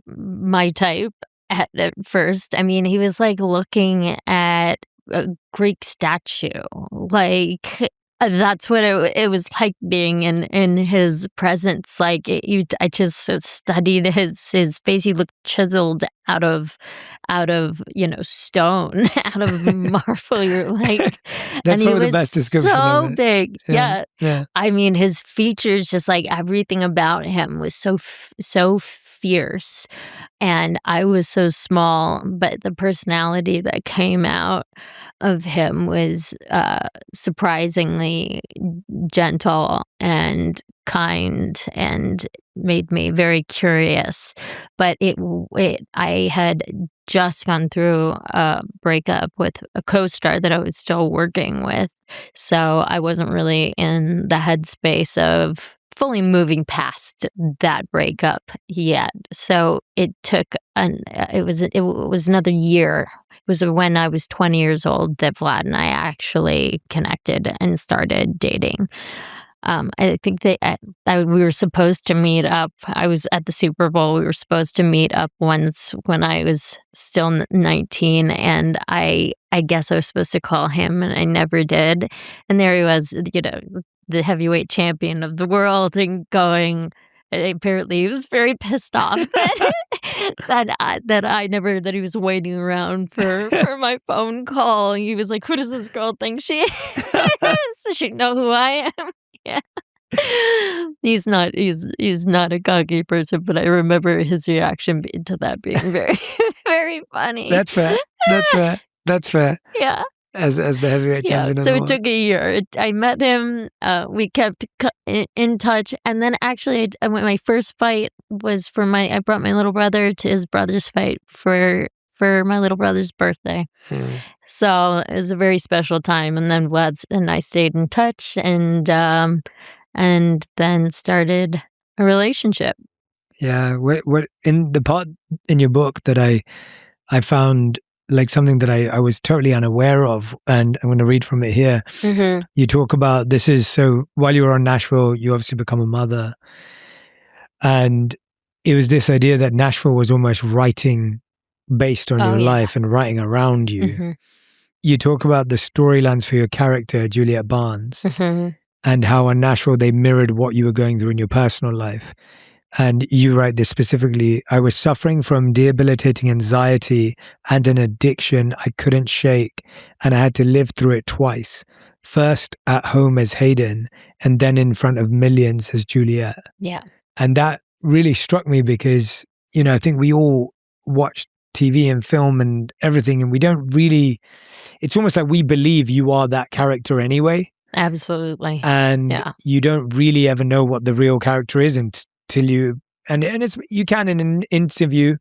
S1: my type at first. I mean, he was like looking at a Greek statue. Like, that's what it was like being in his presence. Like, I just studied his face. He looked chiseled out of stone, out of marble. You're like,
S2: that's
S1: and he
S2: probably
S1: was
S2: the best description
S1: so
S2: of it.
S1: big. Yeah.
S2: Yeah.
S1: I mean, his features, just like everything about him, was so fierce, and I was so small. But the personality that came out of him was surprisingly gentle and kind, and made me very curious. But I had just gone through a breakup with a co-star that I was still working with, so I wasn't really in the headspace of fully moving past that breakup yet. So it took it was another year. It was when I was 20 years old that Vlad and I actually connected and started dating. I think we were supposed to meet up. I was at the Super Bowl. We were supposed to meet up once when I was still 19, and I guess I was supposed to call him, and I never did. And there he was, the heavyweight champion of the world, and going. Apparently, he was very pissed off that he was waiting around for my phone call. He was like, "Who does this girl think she is? Does she know who I am?" Yeah. He's not a cocky person, but I remember his reaction to that being very, very funny.
S2: That's fair.
S1: Yeah.
S2: As the heavyweight champion.
S1: So it took a year. I met him. We kept in touch, and then actually, my first fight was I brought my little brother to his brother's fight for my little brother's birthday. So it was a very special time. And then Vlad and I stayed in touch, and then started a relationship.
S2: Yeah. What in the part in your book that I found like something that I was totally unaware of, and I'm going to read from it here.
S1: Mm-hmm.
S2: You talk about so while you were on Nashville, you obviously become a mother, and it was this idea that Nashville was almost writing based on your life and writing around you.
S1: Mm-hmm.
S2: You talk about the storylines for your character, Juliet Barnes,
S1: Mm-hmm.
S2: and how on Nashville they mirrored what you were going through in your personal life. And you write this specifically: I was suffering from debilitating anxiety and an addiction I couldn't shake, and I had to live through it twice. First at home as Hayden, and then in front of millions as Juliet.
S1: Yeah.
S2: And that really struck me because, I think we all watch TV and film and everything, and we don't really, it's almost like we believe you are that character anyway.
S1: Absolutely.
S2: And
S1: Yeah.
S2: you don't really ever know what the real character is until you, and it's, you can in an interview,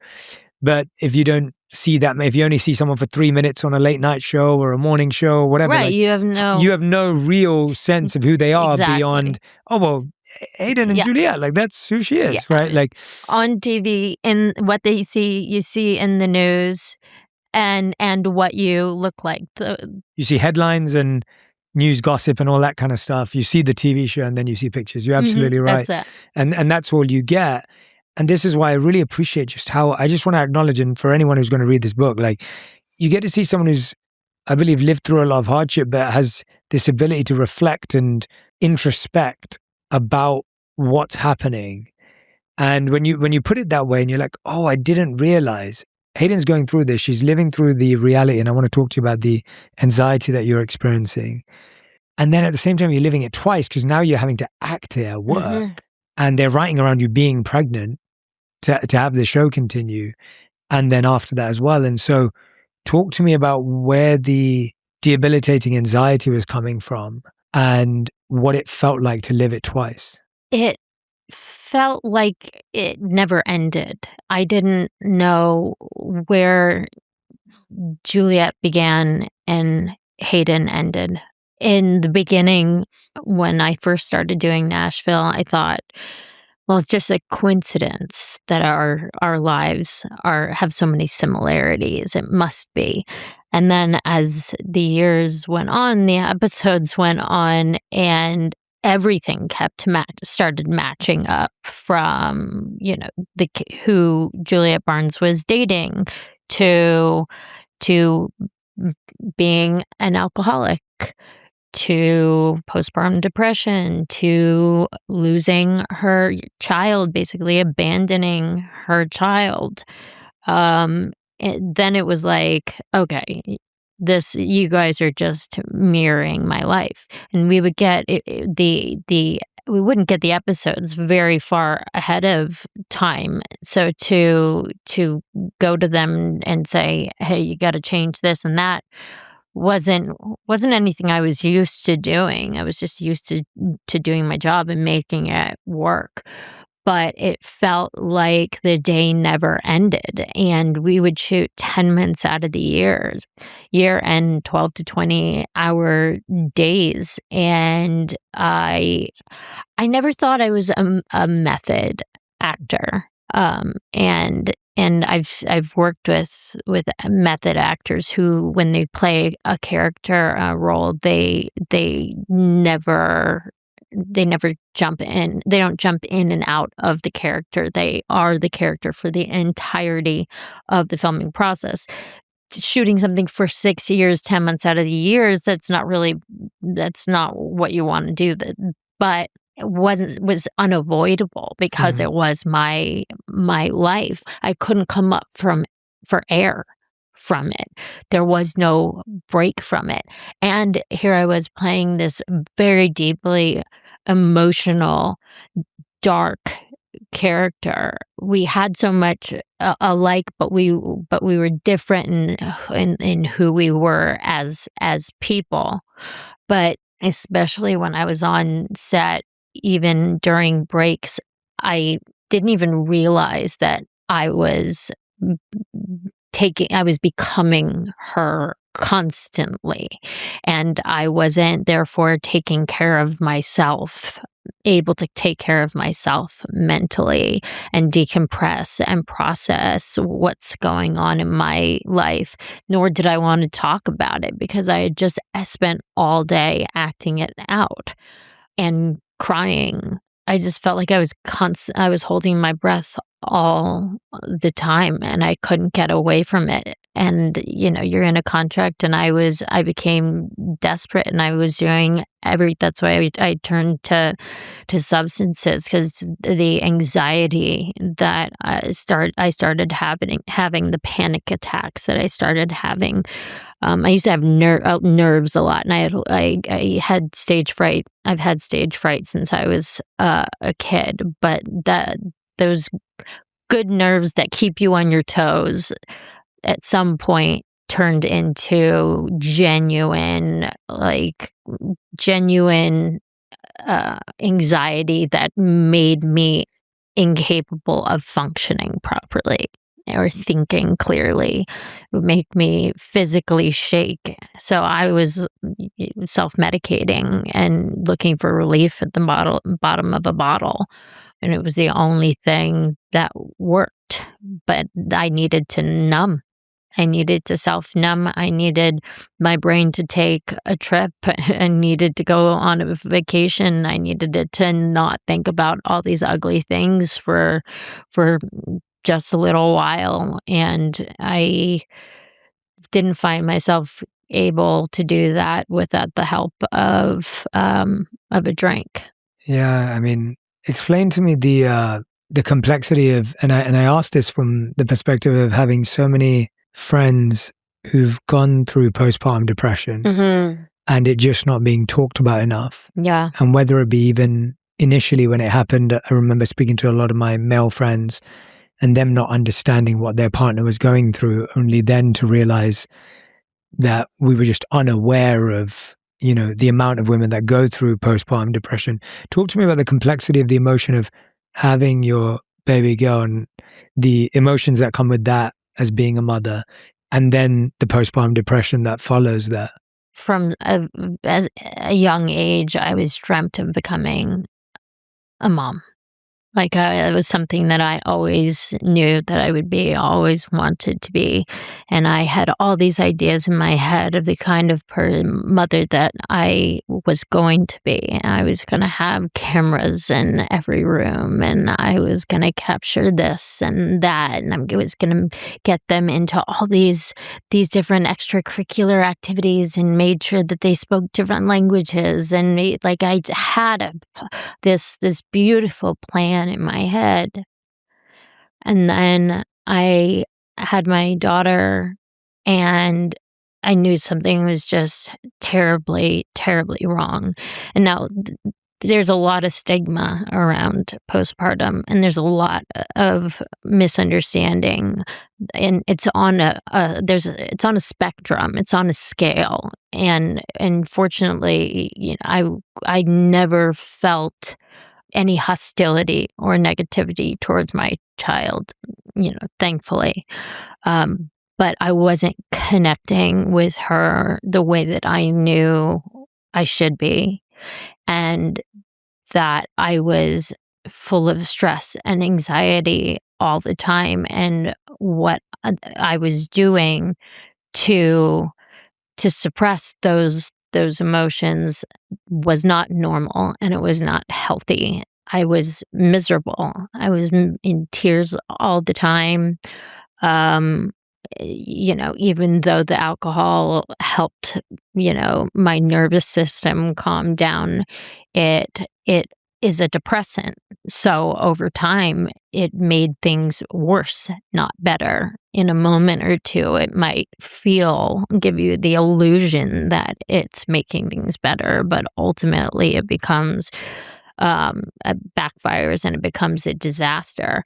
S2: but if you don't see that, if you only see someone for 3 minutes on a late night show or a morning show or whatever,
S1: Right.
S2: like,
S1: You
S2: you
S1: have
S2: have no real sense of who they are
S1: exactly.
S2: beyond, oh, well, Hayden and
S1: Yeah.
S2: Juliet, like, that's who she is,
S1: Yeah.
S2: right? Like,
S1: On TV, in what they see, you see in the news, and what you look like.
S2: you see headlines and news gossip and all that kind of stuff. You see the TV show and then you see pictures. You're absolutely right.
S1: That's it.
S2: And that's all you get. And this is why I really appreciate just how, I just want to acknowledge, and for anyone who's going to read this book, like, you get to see someone who's, I believe, lived through a lot of hardship, but has this ability to reflect and introspect about what's happening. And when you put it that way and you're like, oh, I didn't realize Hayden's going through this. She's living through the reality. And I want to talk to you about the anxiety that you're experiencing. And then at the same time, you're living it twice, because now you're having to act it at work. And they're writing around you being pregnant to have the show continue. And then after that as well. And so talk to me about where the debilitating anxiety was coming from and what it felt like to live it twice.
S1: It felt like it never ended. I didn't know where Juliet began and Hayden ended. In the beginning, when I first started doing Nashville, I thought, well, it's just a coincidence that our lives have so many similarities. It must be. And then as the years went on, the episodes went on, and everything started matching up, from, who Juliet Barnes was dating to being an alcoholic, to postpartum depression, to losing her child, basically abandoning her child. Then it was like, okay, you guys are just mirroring my life. And we would get we wouldn't get the episodes very far ahead of time. So to go to them and say, hey, you got to change this and that, wasn't anything I was used to doing. I was just used to doing my job and making it work. But it felt like the day never ended, and we would shoot 10 months out of the year and 12 to 20 hour days. And I never thought I was a method actor. And I've worked with method actors who, when they play a character role, they never jump in. They don't jump in and out of the character. They are the character for the entirety of the filming process. Shooting something for 6 years, 10 months out of the years, that's not what you want to do. But it was unavoidable, because it was my life. I couldn't come up for air from it. There was no break from it. And here I was playing this very deeply emotional, dark character. We had so much alike, but we were different in who we were as people. But especially when I was on set, even during breaks, I didn't even realize that I was becoming her constantly, and I wasn't therefore taking care of myself, able to take care of myself mentally and decompress and process what's going on in my life. Nor did I want to talk about it, because I had just spent all day acting it out and crying. I just felt like I was holding my breath all the time, and I couldn't get away from it. And you're in a contract, and I became desperate, and I was doing that's why I turned to substances, because the anxiety that I started having the panic attacks that I started having. I used to have nerves a lot, and I had stage fright. I've had stage fright since I was a kid, but those good nerves that keep you on your toes at some point turned into genuine, like genuine anxiety that made me incapable of functioning properly or thinking clearly. It would make me physically shake. So I was self-medicating and looking for relief at the bottom of a bottle. And it was the only thing that worked. But I needed to numb. I needed to self-numb. I needed my brain to take a trip. I needed to go on a vacation. I needed it to not think about all these ugly things for just a little while. And I didn't find myself able to do that without the help of a drink.
S2: Yeah, I mean, explain to me the complexity of, and I asked this from the perspective of having so many friends who've gone through postpartum depression and it just not being talked about enough.
S1: Yeah.
S2: And whether it be even initially when it happened, I remember speaking to a lot of my male friends and them not understanding what their partner was going through, only then to realize that we were just unaware of, you know, the amount of women that go through postpartum depression. Talk to me about the complexity of the emotion of having your baby girl and the emotions that come with that as being a mother, and then the postpartum depression that follows that.
S1: From as a young age, I was dreamt of becoming a mom. Like, it was something that I always knew that I would be, always wanted to be. And I had all these ideas in my head of the kind of mother that I was going to be. I was going to have cameras in every room, and I was going to capture this and that, and I was going to get them into all these different extracurricular activities and made sure that they spoke different languages. And like, I had this beautiful plan in my head. And then I had my daughter, and I knew something was just terribly, terribly wrong. And now there's a lot of stigma around postpartum, and there's a lot of misunderstanding, and it's on it's on a spectrum, it's on a scale, and fortunately, you know, I never felt any hostility or negativity towards my child, you know, thankfully. But I wasn't connecting with her the way that I knew I should be. And that I was full of stress and anxiety all the time. And what I was doing to suppress those emotions was not normal, and it was not healthy. I was miserable. I was in tears all the time. You know, even though the alcohol helped, you know, my nervous system calm down, it is a depressant. So over time, it made things worse, not better. In a moment or two, it might give you the illusion that it's making things better, but ultimately it becomes, it backfires and it becomes a disaster.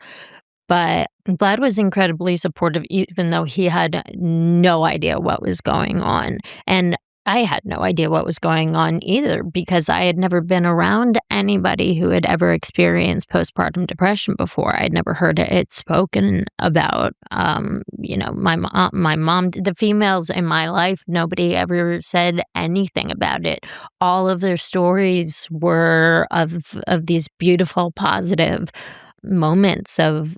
S1: But Vlad was incredibly supportive, even though he had no idea what was going on. And I had no idea what was going on either, because I had never been around anybody who had ever experienced postpartum depression before. I'd never heard it spoken about. You know, my mom, the females in my life, nobody ever said anything about it. All of their stories were of these beautiful, positive moments of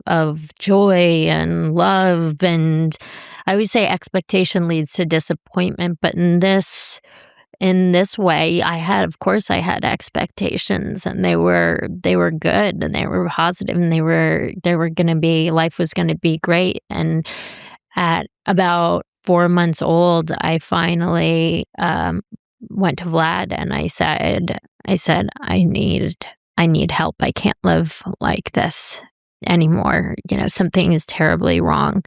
S1: joy and love. And I would say expectation leads to disappointment, but in this way, I had expectations, and they were good, and they were positive, and they were going to be, life was going to be great. And at about 4 months old, I finally went to Vlad, and I said, I need help. I can't live like this anymore. You know, something is terribly wrong.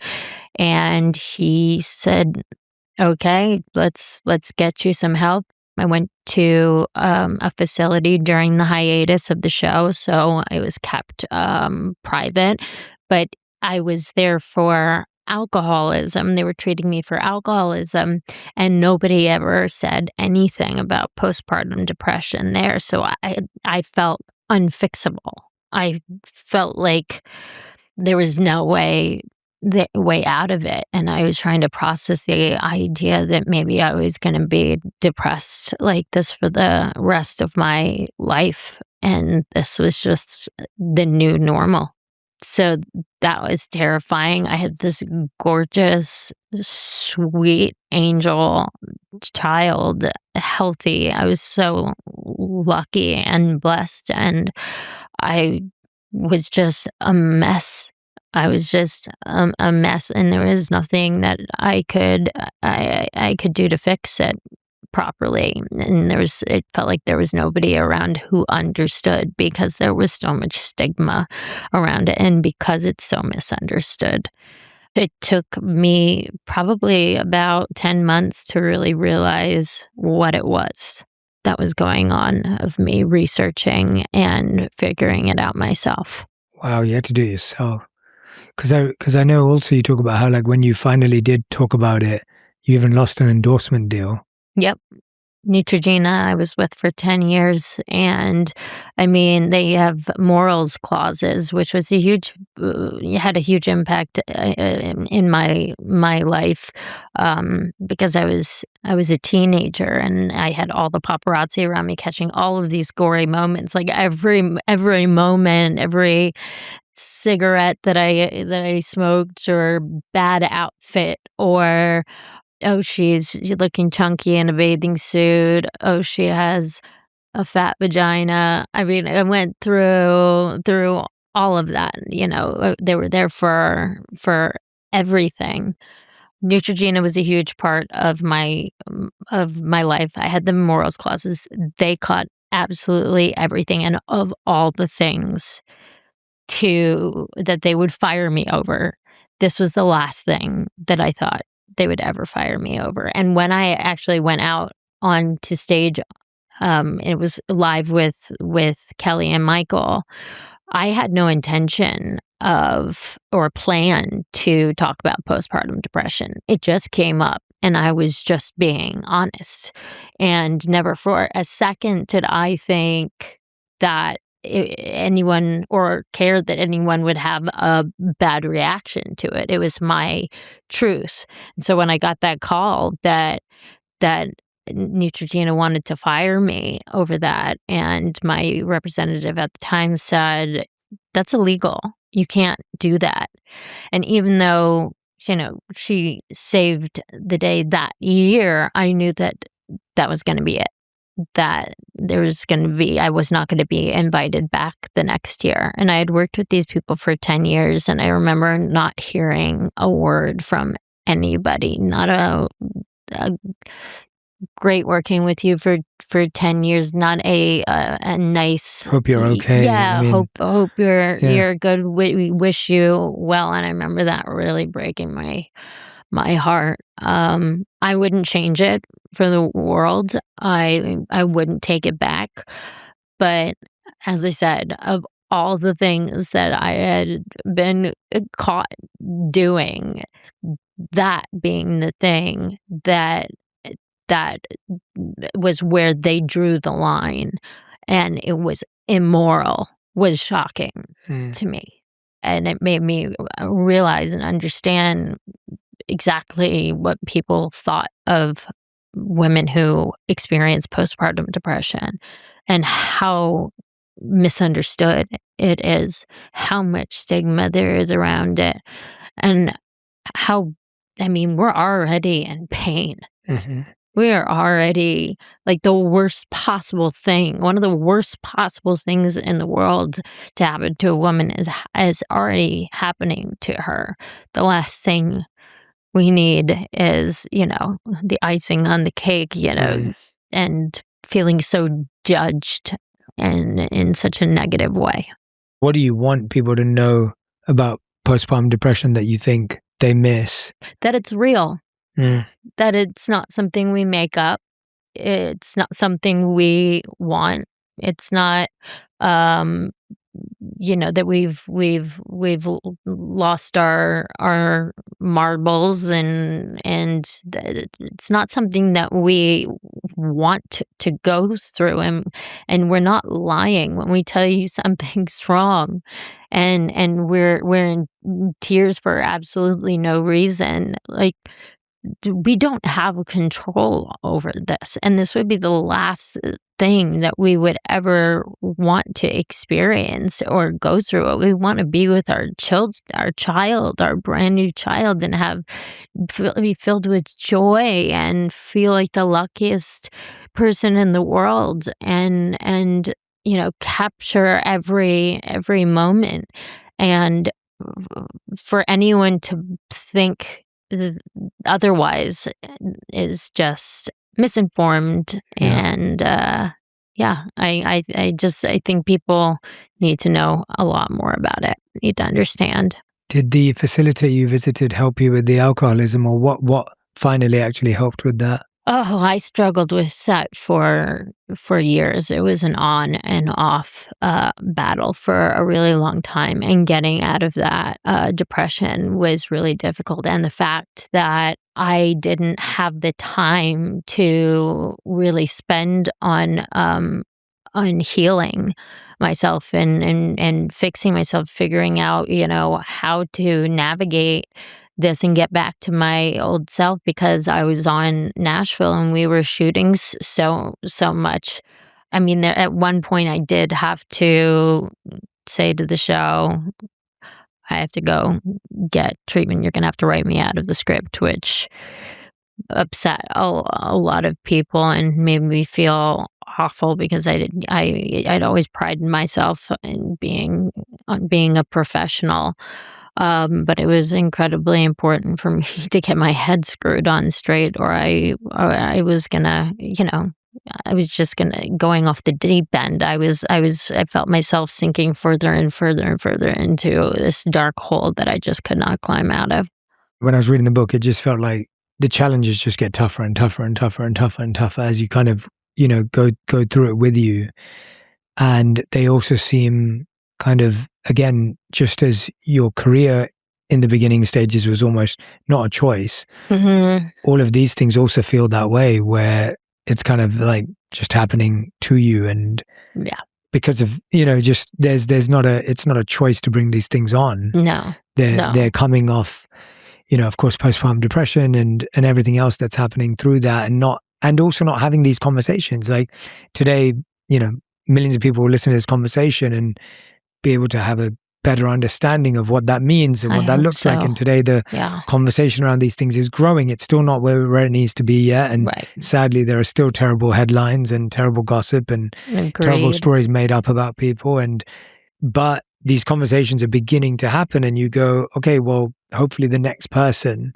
S1: And he said, okay, let's get you some help. I went to a facility during the hiatus of the show, so it was kept private. But I was there for alcoholism. They were treating me for alcoholism, and nobody ever said anything about postpartum depression there. So I felt unfixable. I felt like there was no way out of it, and I was trying to process the idea that maybe I was gonna be depressed like this for the rest of my life, and this was just the new normal. So that was terrifying. I had this gorgeous, sweet angel child, healthy. I was so lucky and blessed, and I was just a mess. I was just a mess, and there was nothing that I could do to fix it properly. And it felt like there was nobody around who understood, because there was so much stigma around it, and because it's so misunderstood. It took me probably about 10 months to really realize what it was that was going on, of me researching and figuring it out myself.
S2: Wow, you had to do it yourself. Because I know also you talk about how, like, when you finally did talk about it, you even lost an endorsement deal.
S1: Yep. Neutrogena I was with for 10 years, and I mean, they have morals clauses, which was had a huge impact in my life, because I was a teenager, and I had all the paparazzi around me catching all of these gory moments, like every moment, every cigarette that I smoked, or bad outfit, or oh, she's looking chunky in a bathing suit. Oh, she has a fat vagina. I mean, I went through all of that. They were there for everything. Neutrogena was a huge part of my life. I had the morals clauses. They caught absolutely everything, and of all the things that they would fire me over, this was the last thing that I thought they would ever fire me over. And when I actually went out onto stage, it was live with Kelly and Michael, I had no intention of or plan to talk about postpartum depression. It just came up, and I was just being honest. And never for a second did I think that anyone, or cared that anyone would have a bad reaction to it. It was my truth. And so when I got that call that Neutrogena wanted to fire me over that, and my representative at the time said, "That's illegal. You can't do that." And even though, she saved the day that year, I knew that that was going to be it. That I was not going to be invited back the next year. And I had worked with these people for 10 years, and I remember not hearing a word from anybody. Not a great working with you for 10 years. Not a nice.
S2: Hope you're okay.
S1: Yeah,
S2: I mean,
S1: hope you're good. We wish you well. And I remember that really breaking my heart. I wouldn't change it for the world. I wouldn't take it back. But as I said, of all the things that I had been caught doing, that being the thing that was where they drew the line, and it was immoral, was shocking to me. And it made me realize and understand exactly what people thought of women who experience postpartum depression, and how misunderstood it is, how much stigma there is around it, and we're already in pain.
S2: Mm-hmm.
S1: We are already, like, the worst possible thing. One of the worst possible things in the world to happen to a woman is already happening to her. The last thing we need is, the icing on the cake, and feeling so judged and in such a negative way.
S2: What do you want people to know about postpartum depression that you think they miss?
S1: That it's real. That it's not something we make up. It's not something we want. It's not that we've lost our marbles, and it's not something that we want to go through, and we're not lying when we tell you something's wrong, and we're in tears for absolutely no reason. Like, we don't have control over this, and this would be the last thing that we would ever want to experience or go through. We want to be with our child, our brand new child, and be filled with joy and feel like the luckiest person in the world, and capture every moment. And for anyone to think otherwise is just misinformed.
S2: Yeah.
S1: And yeah, I think people need to know a lot more about it, need to understand.
S2: Did the facilitator you visited help you with the alcoholism, or what finally actually helped with that?
S1: Oh, I struggled with that for years. It was an on and off battle for a really long time, and getting out of that depression was really difficult. And the fact that I didn't have the time to really spend on healing myself and fixing myself, figuring out how to navigate this and get back to my old self, because I was on Nashville and we were shooting so much. I mean, at one point I did have to say to the show, I have to go get treatment. You're going to have to write me out of the script, which upset a lot of people and made me feel awful, because I'd always prided myself in being a professional. But it was incredibly important for me to get my head screwed on straight, or I was gonna, I was just going off the deep end. I felt myself sinking further and further and further into this dark hole that I just could not climb out of.
S2: When I was reading the book, it just felt like the challenges just get tougher and tougher and tougher and tougher and tougher as you kind of, go through it with you. And they also seem kind of, again, just as your career in the beginning stages was almost not a choice,
S1: Mm-hmm.
S2: all of these things also feel that way, where it's kind of like just happening to you. And
S1: Yeah.
S2: because of, just it's not a choice to bring these things on.
S1: No.
S2: They're coming off, of course, postpartum depression and everything else that's happening through that, and also not having these conversations. Like today, millions of people will listen to this conversation and be able to have a better understanding of what that means and what that looks like. And today the conversation around these things is growing. It's still not where it needs to be yet. And sadly, there are still terrible headlines and terrible gossip and terrible stories made up about people. But these conversations are beginning to happen, and you go, okay, well, hopefully the next person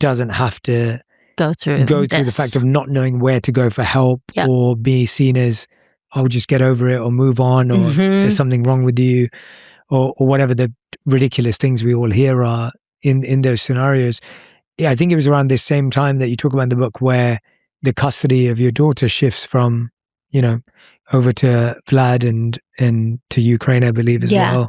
S2: doesn't have to
S1: go through
S2: the fact of not knowing where to go for help, or be seen as, oh, just get over it or move on, or there's something wrong with you, or whatever the ridiculous things we all hear are in those scenarios. Yeah, I think it was around this same time that you talk about in the book where the custody of your daughter shifts from, over to Vlad and to Ukraine, I believe, as well.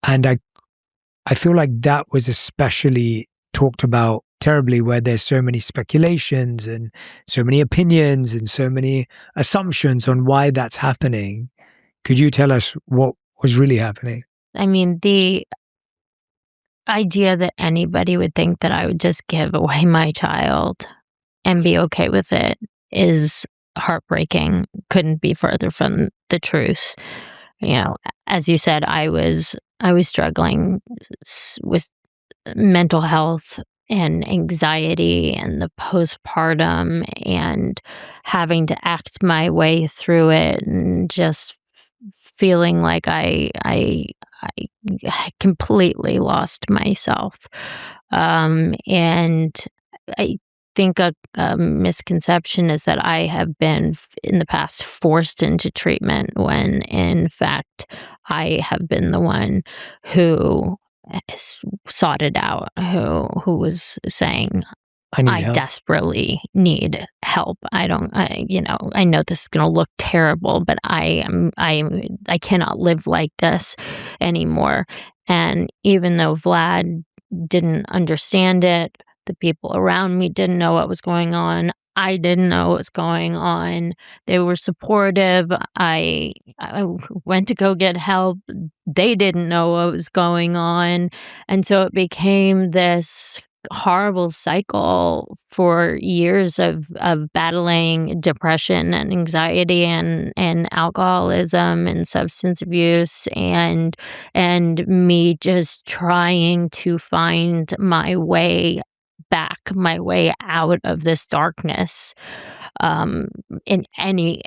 S2: And I feel like that was especially talked about terribly, where there's so many speculations and so many opinions and so many assumptions on why that's happening. Could you tell us what was really happening?
S1: I mean, the idea that anybody would think that I would just give away my child and be okay with it is heartbreaking. Couldn't be further from the truth. As you said, I was struggling with mental health and anxiety and the postpartum, and having to act my way through it, and just feeling like I completely lost myself. And I think a misconception is that I have been in the past forced into treatment, when in fact I have been the one who sought it out, who was saying,
S2: I need
S1: I
S2: help.
S1: desperately need help. I don't, I know this is going to look terrible, but I cannot live like this anymore. And even though Vlad didn't understand it, the people around me didn't know what was going on. I didn't know what was going on. They were supportive. I went to go get help. They didn't know what was going on. And so it became this horrible cycle for years of battling depression and anxiety and alcoholism and substance abuse and me just trying to find my way back, my way out of this darkness. Um, in any,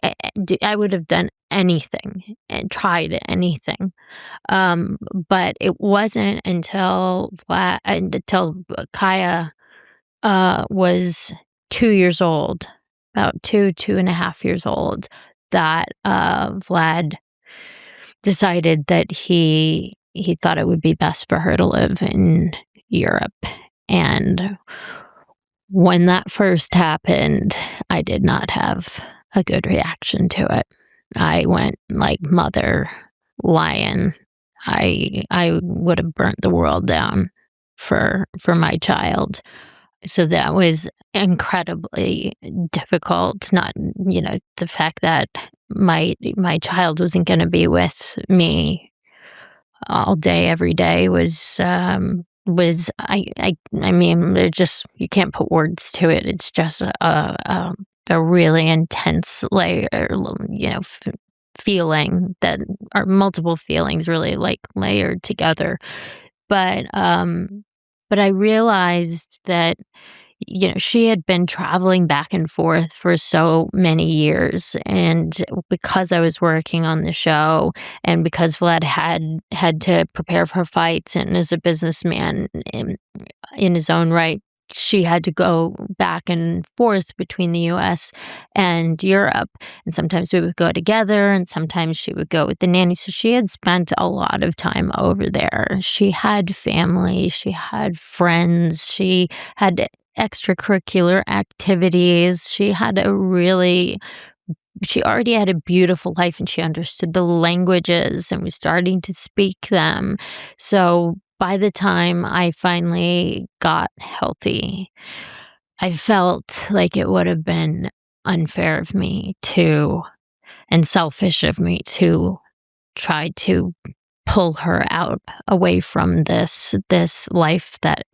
S1: I would have done anything and tried anything. But it wasn't until Kaya was 2 years old, about 2.5 years old, that Vlad decided that he thought it would be best for her to live in Europe. And when that first happened, I did not have a good reaction to it. I went like mother lion. I would have burnt the world down for my child. So that was incredibly difficult. Not, the fact that my child wasn't going to be with me all day, every day I mean, it just, you can't put words to it. It's just a really intense layer, feeling that are multiple feelings really like layered together. But I realized that, she had been traveling back and forth for so many years. And because I was working on the show and because Vlad had to prepare for fights and as a businessman in his own right, she had to go back and forth between the US and Europe. And sometimes we would go together and sometimes she would go with the nanny. So she had spent a lot of time over there. She had family, she had friends, she had extracurricular activities. She already had a beautiful life and she understood the languages and was starting to speak them. So by the time I finally got healthy, I felt like it would have been unfair of me and selfish of me to try to pull her out away from this life that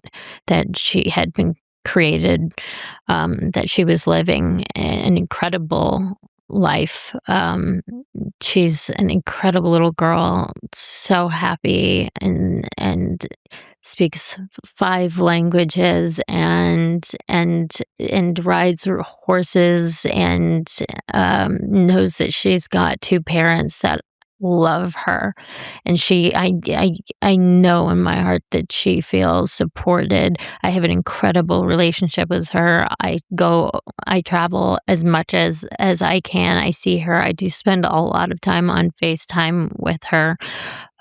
S1: she had been created, that she was living an incredible life. She's an incredible little girl, so happy and speaks 5 languages and rides horses and knows that she's got 2 parents that love her, and I know in my heart that she feels supported. I have an incredible relationship with her. I travel as much as I can. I see her. I do spend a lot of time on FaceTime with her.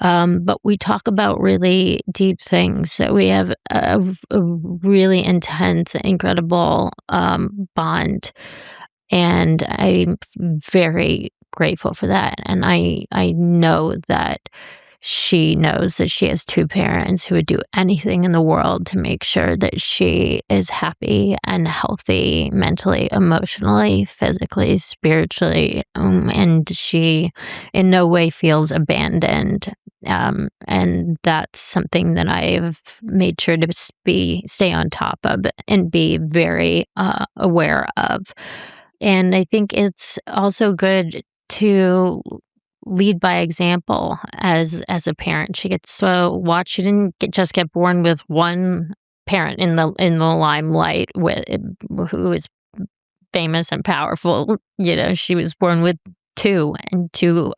S1: But we talk about really deep things. So we have a really intense, incredible bond, and I'm very grateful for that. And I know that she knows that she has 2 parents who would do anything in the world to make sure that she is happy and healthy mentally, emotionally, physically, spiritually, and she in no way feels abandoned. And that's something that I've made sure to stay on top of and be very aware of. And I think it's also good to lead by example as a parent. She didn't just get born with one parent in the limelight who is famous and powerful. She was born with 2 and 2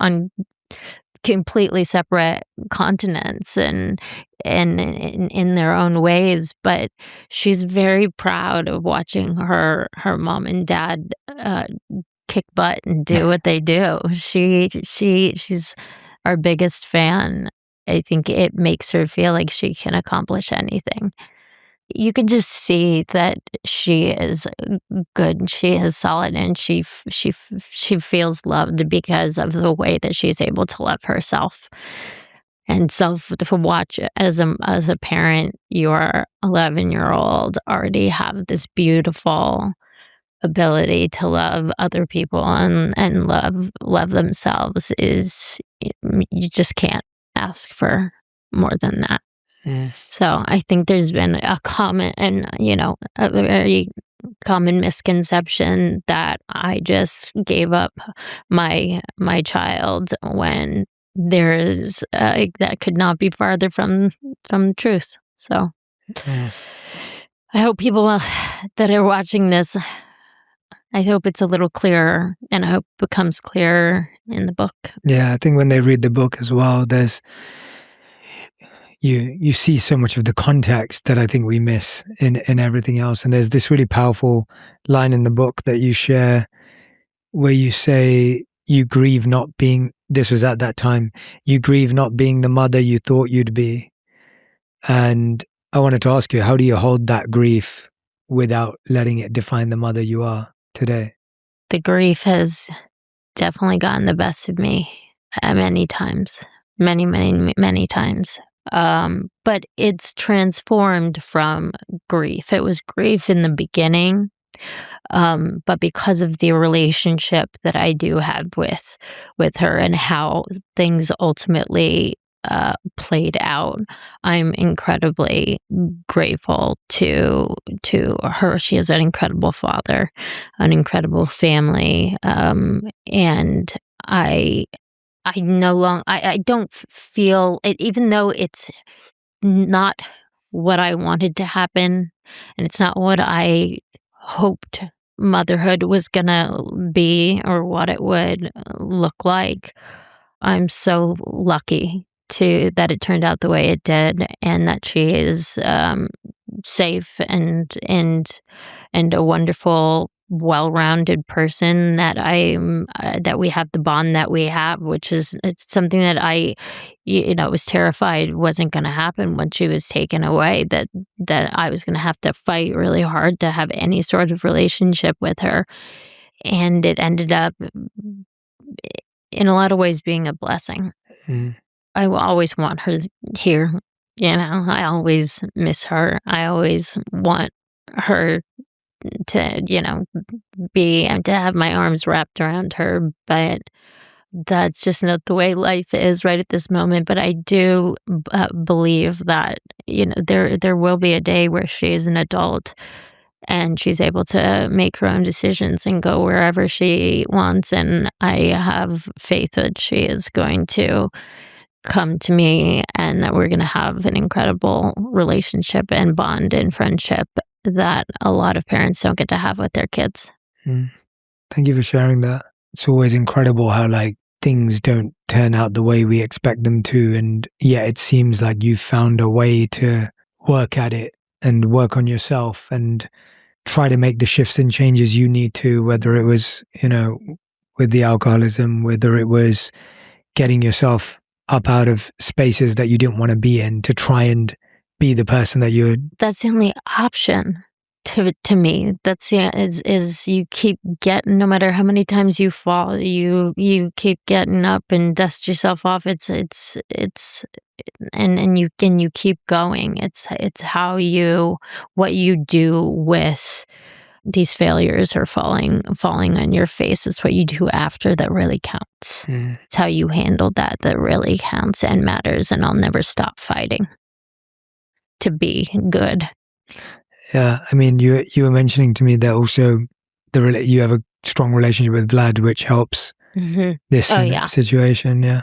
S1: completely separate continents and in their own ways, but she's very proud of watching her mom and dad kick butt and do what they do. She's our biggest fan. I think it makes her feel like she can accomplish anything. you can just see that she is good, she is solid, and she feels loved because of the way that she's able to love herself. And so to watch as a parent, your 11-year-old already have this beautiful ability to love other people and love themselves is you just can't ask for more than that.
S2: Mm.
S1: So I think there's been a common and a very common misconception that I just gave up my child when there is that could not be farther from the truth. So
S2: Mm.
S1: I hope people that are watching this, I hope it's a little clearer, and I hope it becomes clearer in the book.
S2: Yeah, I think when they read the book as well, there's you see so much of the context that I think we miss in everything else. And there's this really powerful line in the book that you share where you say you grieve not being, this was at that time, you grieve not being the mother you thought you'd be. And I wanted to ask you, how do you hold that grief without letting it define the mother you are today?
S1: The grief has definitely gotten the best of me many times, many times. But it's transformed from grief. It was grief in the beginning, but because of the relationship that I do have with her and how things ultimately played out, I'm incredibly grateful to her. She is an incredible father, an incredible family, and I no longer I don't feel it, even though it's not what I wanted to happen, and it's not what I hoped motherhood was gonna be or what it would look like. I'm so lucky to that it turned out the way it did, and that she is safe and a wonderful, well-rounded person, that that we have the bond that we have, which is it's something that was terrified wasn't going to happen when she was taken away, that I was going to have to fight really hard to have any sort of relationship with her, and it ended up in a lot of ways being a blessing.
S2: Mm.
S1: I will always want her here. I always miss her. I always want her to, be and to have my arms wrapped around her. But that's just not the way life is right at this moment. But I do believe that, there will be a day where she is an adult and she's able to make her own decisions and go wherever she wants. And I have faith that she is going to come to me and that we're going to have an incredible relationship and bond and friendship that a lot of parents don't get to have with their kids.
S2: Mm. Thank you for sharing that. It's always incredible how things don't turn out the way we expect them to, and yet it seems like you've found a way to work at it and work on yourself and try to make the shifts and changes you need to, whether it was, with the alcoholism, whether it was getting yourself up out of spaces that you didn't want to be in to try and be the person that you.
S1: That's the only option to me. That's is you keep getting, no matter how many times you fall, you keep getting up and dust yourself off. It's and you keep going. It's what you do with these failures or falling on your face. It's what you do after that really counts.
S2: Mm.
S1: It's how you handle that really counts and matters. And I'll never stop fighting to be good.
S2: Yeah, I mean, you were mentioning to me that also you have a strong relationship with Vlad, which helps this situation. Yeah.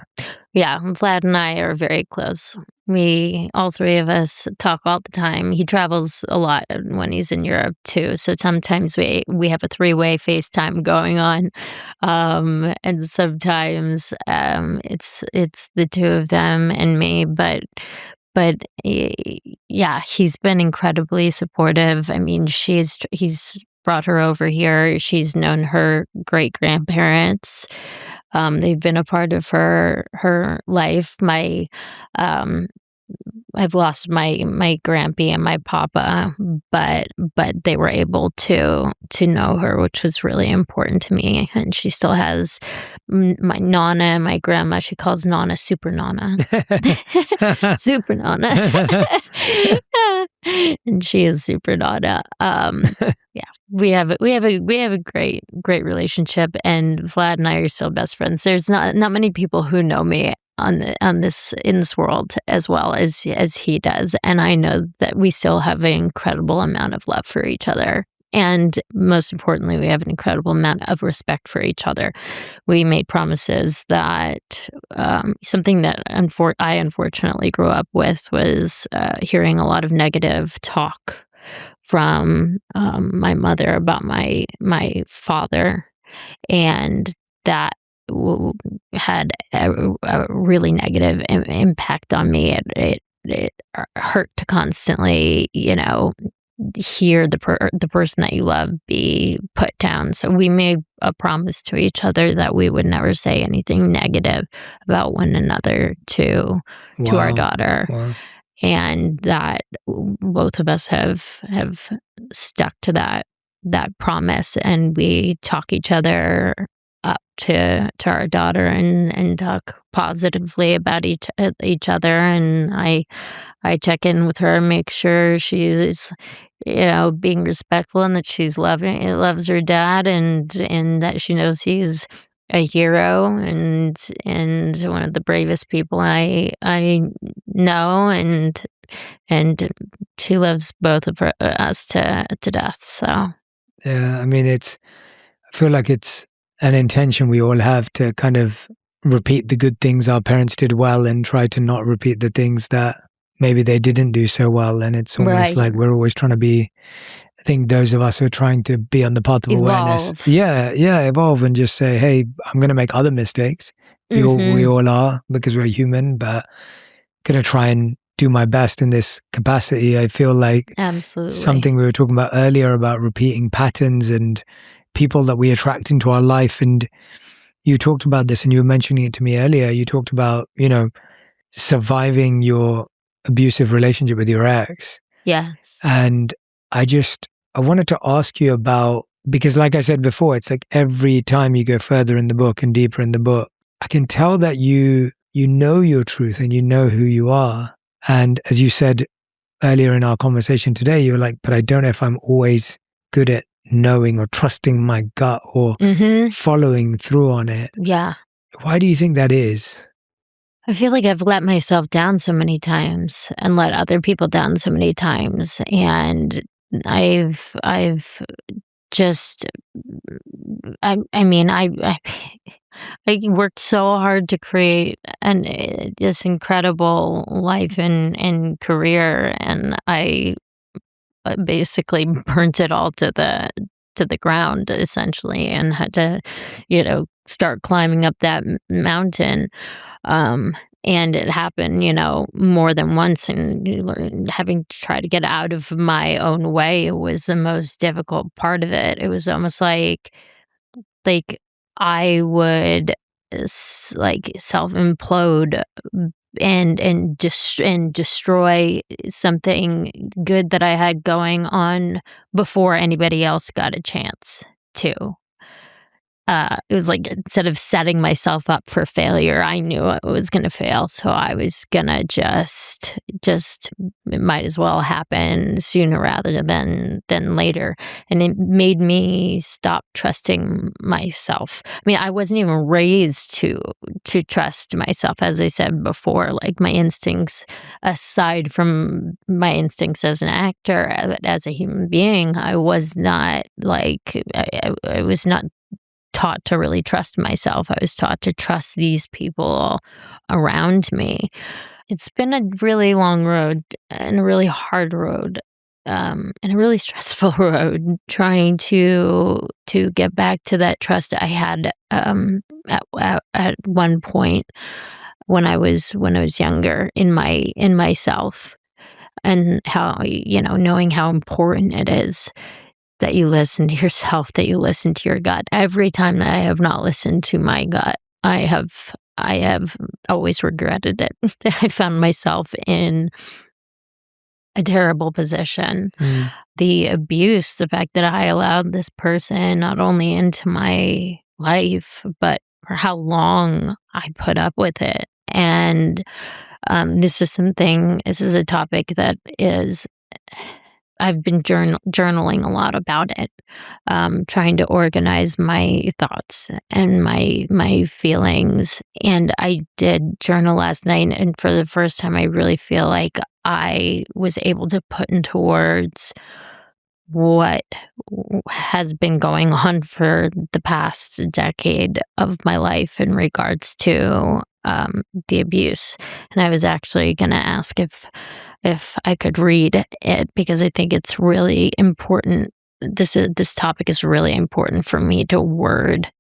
S1: Yeah, Vlad and I are very close. All three of us talk all the time. He travels a lot when he's in Europe too. So sometimes we have a 3-way FaceTime going on, and sometimes it's the two of them and me. But yeah, he's been incredibly supportive. I mean, he's brought her over here. She's known her great grandparents. They've been a part of her life. My I've lost my grampy and my papa, but they were able to know her, which was really important to me. And she still has my Nana and my grandma. She calls Nana Super Nana, Super Nana, and she is Super Nana. Yeah, we have a great relationship, and Vlad and I are still best friends. There's not many people who know me in this world as well as he does, and I know that we still have an incredible amount of love for each other, and most importantly, we have an incredible amount of respect for each other. We made promises that something that I unfortunately grew up with was hearing a lot of negative talk from my mother about my father, and that had a really negative impact on me. It hurt to constantly, hear the person that you love be put down. So we made a promise to each other that we would never say anything negative about one another to our daughter.
S2: Wow.
S1: And that both of us have stuck to that promise, and we talk each other up to our daughter and talk positively about each other. And I check in with her, make sure she's being respectful, and that she's loves her dad, and that she knows he's a hero and one of the bravest people I know, and she loves both of us to death. So
S2: yeah, I mean, I feel like it's an intention we all have to kind of repeat the good things our parents did well and try to not repeat the things that maybe they didn't do so well. And it's almost like we're always trying to be, I think those of us who are trying to be on the path of awareness. Yeah, evolve and just say, hey, I'm going to make other mistakes. We all are, because we're human, but going to try and do my best in this capacity. I feel like
S1: absolutely
S2: something we were talking about earlier about repeating patterns and people that we attract into our life. And you talked about this, and you were mentioning it to me earlier. You talked about, surviving your abusive relationship with your ex.
S1: Yes.
S2: And I wanted to ask you about, because like I said before, it's like every time you go further in the book and deeper in the book, I can tell that you know your truth and you know who you are. And as you said earlier in our conversation today, you were like, but I don't know if I'm always good at knowing or trusting my gut or following through on it.
S1: Yeah.
S2: Why do you think that is?
S1: I feel like I've let myself down so many times and let other people down so many times. And I've just, I worked so hard to create this incredible life and career, and I basically burnt it all to the ground, essentially, and had to, start climbing up that mountain. And it happened, more than once, and having to try to get out of my own way was the most difficult part of it. It was almost like I would self-implode and destroy something good that I had going on before anybody else got a chance to. It was like, instead of setting myself up for failure, I knew I was going to fail. So I was going to just it might as well happen sooner rather than later. And it made me stop trusting myself. I mean, I wasn't even raised to trust myself, as I said before. Like, my instincts, aside from my instincts as an actor, as a human being, I was not I was not taught to really trust myself. I was taught to trust these people around me. It's been a really long road and a really hard road, and a really stressful road, trying to get back to that trust I had at one point when I was younger in myself, and how, knowing how important it is that you listen to yourself, that you listen to your gut. Every time that I have not listened to my gut, I have I have always regretted it. I found myself in a terrible position.
S2: Mm.
S1: The abuse, the fact that I allowed this person not only into my life, but for how long I put up with it. And this is a topic that is, I've been journaling a lot about it, trying to organize my thoughts and my feelings. And I did journal last night, and for the first time, I really feel like I was able to put into words what has been going on for the past decade of my life in regards to the abuse. And I was actually going to ask if I could read it, because I think it's really important. This topic is really important for me to word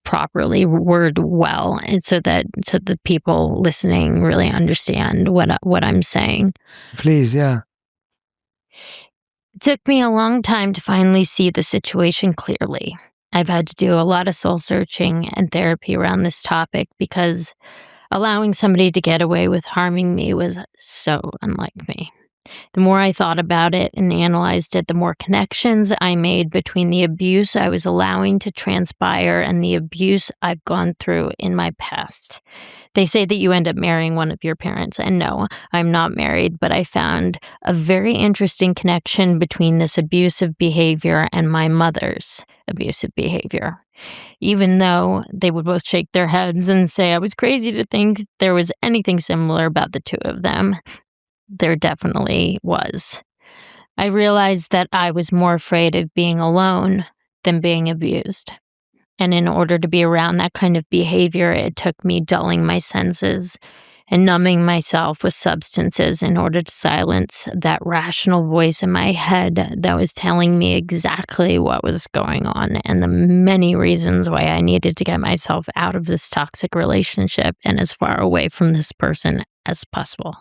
S1: properly, word well, and so the people listening really understand what I'm saying.
S2: Please, yeah.
S1: It took me a long time to finally see the situation clearly. I've had to do a lot of soul searching and therapy around this topic, because allowing somebody to get away with harming me was so unlike me. The more I thought about it and analyzed it, the more connections I made between the abuse I was allowing to transpire and the abuse I've gone through in my past. They say that you end up marrying one of your parents, and no, I'm not married, but I found a very interesting connection between this abusive behavior and my mother's abusive behavior. Even though they would both shake their heads and say I was crazy to think there was anything similar about the two of them, there definitely was. I realized that I was more afraid of being alone than being abused. And in order to be around that kind of behavior, it took me dulling my senses and numbing myself with substances in order to silence that rational voice in my head that was telling me exactly what was going on and the many reasons why I needed to get myself out of this toxic relationship and as far away from this person as possible.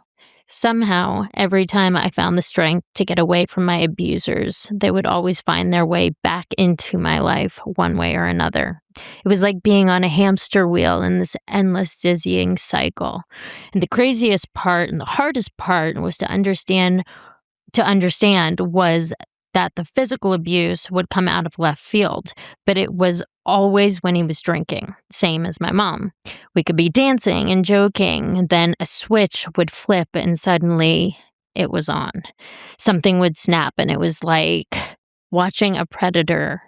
S1: Somehow, every time I found the strength to get away from my abusers, they would always find their way back into my life one way or another. It was like being on a hamster wheel in this endless dizzying cycle. And the craziest part and the hardest part was to understand was that the physical abuse would come out of left field, but it was always when he was drinking, same as my mom. We could be dancing and joking, then a switch would flip and suddenly it was on. Something would snap and it was like watching a predator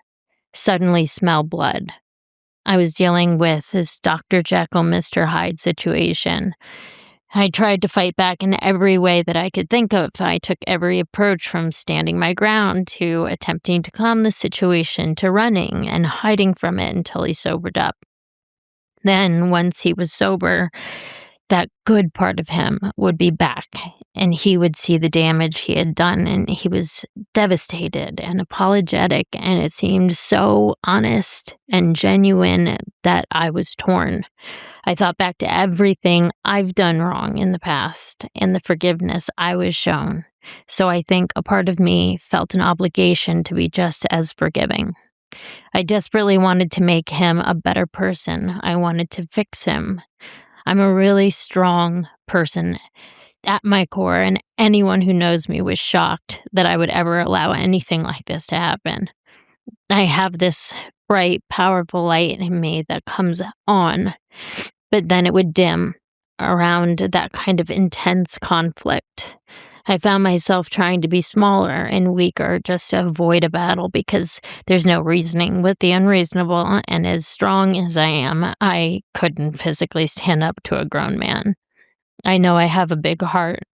S1: suddenly smell blood. I was dealing with this Dr. Jekyll, Mr. Hyde situation. I tried to fight back in every way that I could think of. I took every approach from standing my ground to attempting to calm the situation to running and hiding from it until he sobered up. Then, once he was sober, that good part of him would be back, and he would see the damage he had done, and he was devastated and apologetic, and it seemed so honest and genuine that I was torn. I thought back to everything I've done wrong in the past and the forgiveness I was shown. So I think a part of me felt an obligation to be just as forgiving. I desperately wanted to make him a better person. I wanted to fix him. I'm a really strong person at my core, and anyone who knows me was shocked that I would ever allow anything like this to happen. I have this bright, powerful light in me that comes on, but then it would dim around that kind of intense conflict. I found myself trying to be smaller and weaker just to avoid a battle because there's no reasoning with the unreasonable, and as strong as I am, I couldn't physically stand up to a grown man. I know I have a big heart,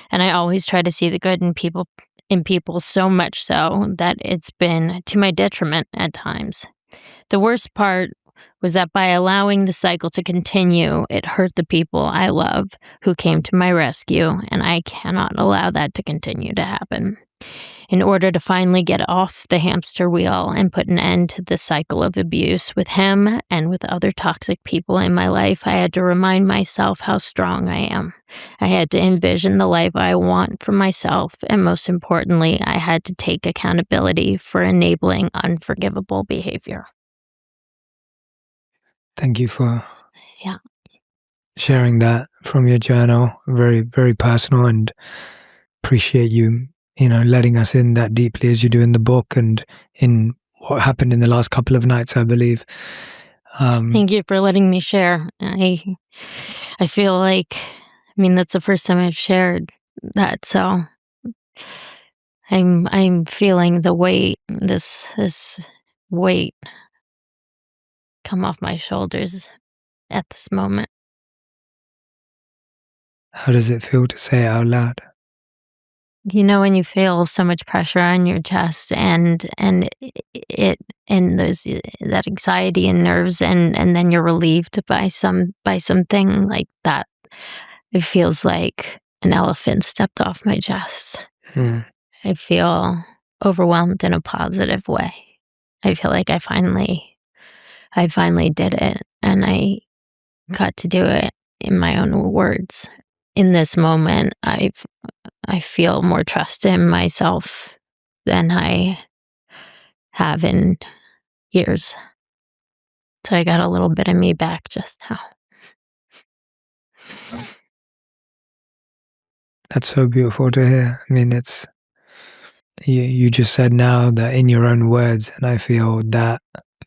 S1: and I always try to see the good in people so much so that it's been to my detriment at times. The worst part was that by allowing the cycle to continue, it hurt the people I love who came to my rescue, and I cannot allow that to continue to happen. In order to finally get off the hamster wheel and put an end to the cycle of abuse with him and with other toxic people in my life, I had to remind myself how strong I am. I had to envision the life I want for myself, and most importantly, I had to take accountability for enabling unforgivable behavior.
S2: Thank you for
S1: Yeah.
S2: sharing that from your journal. Very, very personal, and appreciate you, letting us in that deeply as you do in the book and in what happened in the last couple of nights, I believe.
S1: Thank you for letting me share. I feel like, that's the first time I've shared that, so I'm feeling the weight, this weight come off my shoulders at this moment.
S2: How does it feel to say it out loud?
S1: When you feel so much pressure on your chest and it and those that anxiety and nerves and then you're relieved by something like that, it feels like an elephant stepped off my chest.
S2: Mm.
S1: I feel overwhelmed in a positive way. I feel like I finally did it, and I got to do it in my own words. In this moment, I feel more trust in myself than I have in years. So I got a little bit of me back just now.
S2: That's so beautiful to hear. It's you just said now that in your own words, and I feel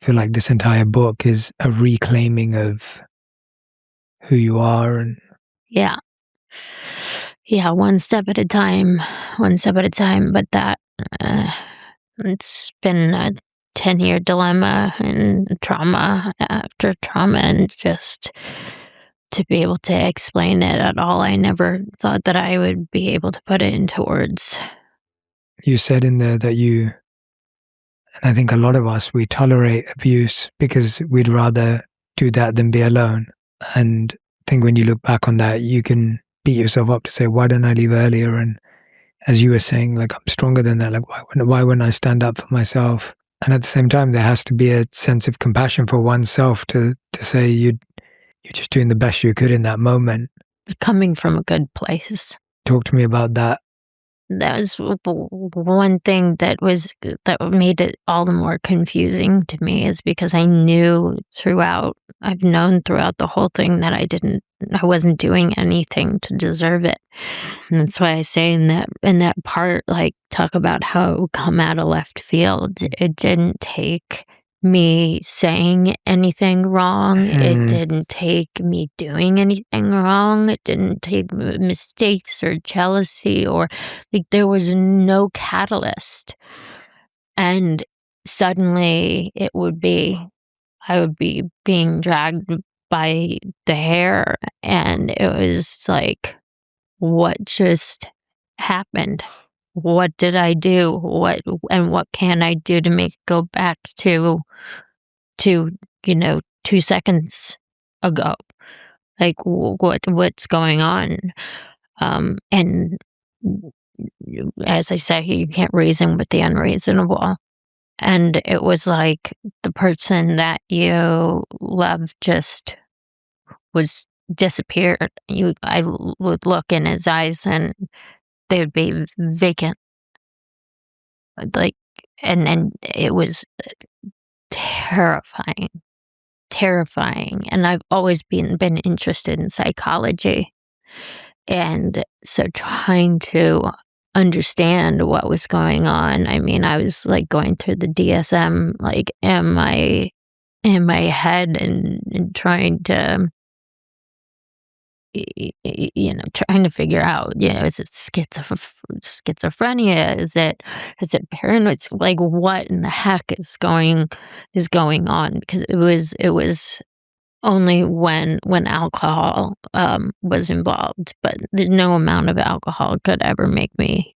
S2: like this entire book is a reclaiming of who you are. And
S1: Yeah. Yeah, one step at a time, but that, it's been a 10-year dilemma and trauma after trauma, and just to be able to explain it at all, I never thought that I would be able to put it into words.
S2: you said in there that and I think a lot of us, we tolerate abuse because we'd rather do that than be alone. And I think when you look back on that, you can beat yourself up to say, why don't I leave earlier? And as you were saying, like, I'm stronger than that. Like, why wouldn't I stand up for myself? And at the same time, there has to be a sense of compassion for oneself to say you're just doing the best you could in that moment.
S1: Coming from a good place.
S2: Talk to me about that.
S1: That was one thing that made it all the more confusing to me, is because I've known throughout the whole thing that I wasn't doing anything to deserve it. And that's why I say in that part, like, talk about how it would come out of left field. It didn't take me saying anything wrong. It didn't take me doing anything wrong. It didn't take mistakes or jealousy, or like, there was no catalyst. And suddenly I would be being dragged by the hair, and it was like, what just happened? What did I do? What can I do to make it go back to 2 seconds ago? Like, what's going on? And as I say, you can't reason with the unreasonable. And it was like the person that you love just was disappeared. I would look in his eyes and they would be vacant. Like, and it was terrifying, terrifying. And I've always been interested in psychology. And so trying to understand what was going on, I was like going through the DSM, like, in my head, and trying to, trying to figure out, is it schizophrenia? Is it paranoid? It's like, what in the heck is going on? Because it was only when alcohol was involved, but there's no amount of alcohol could ever make me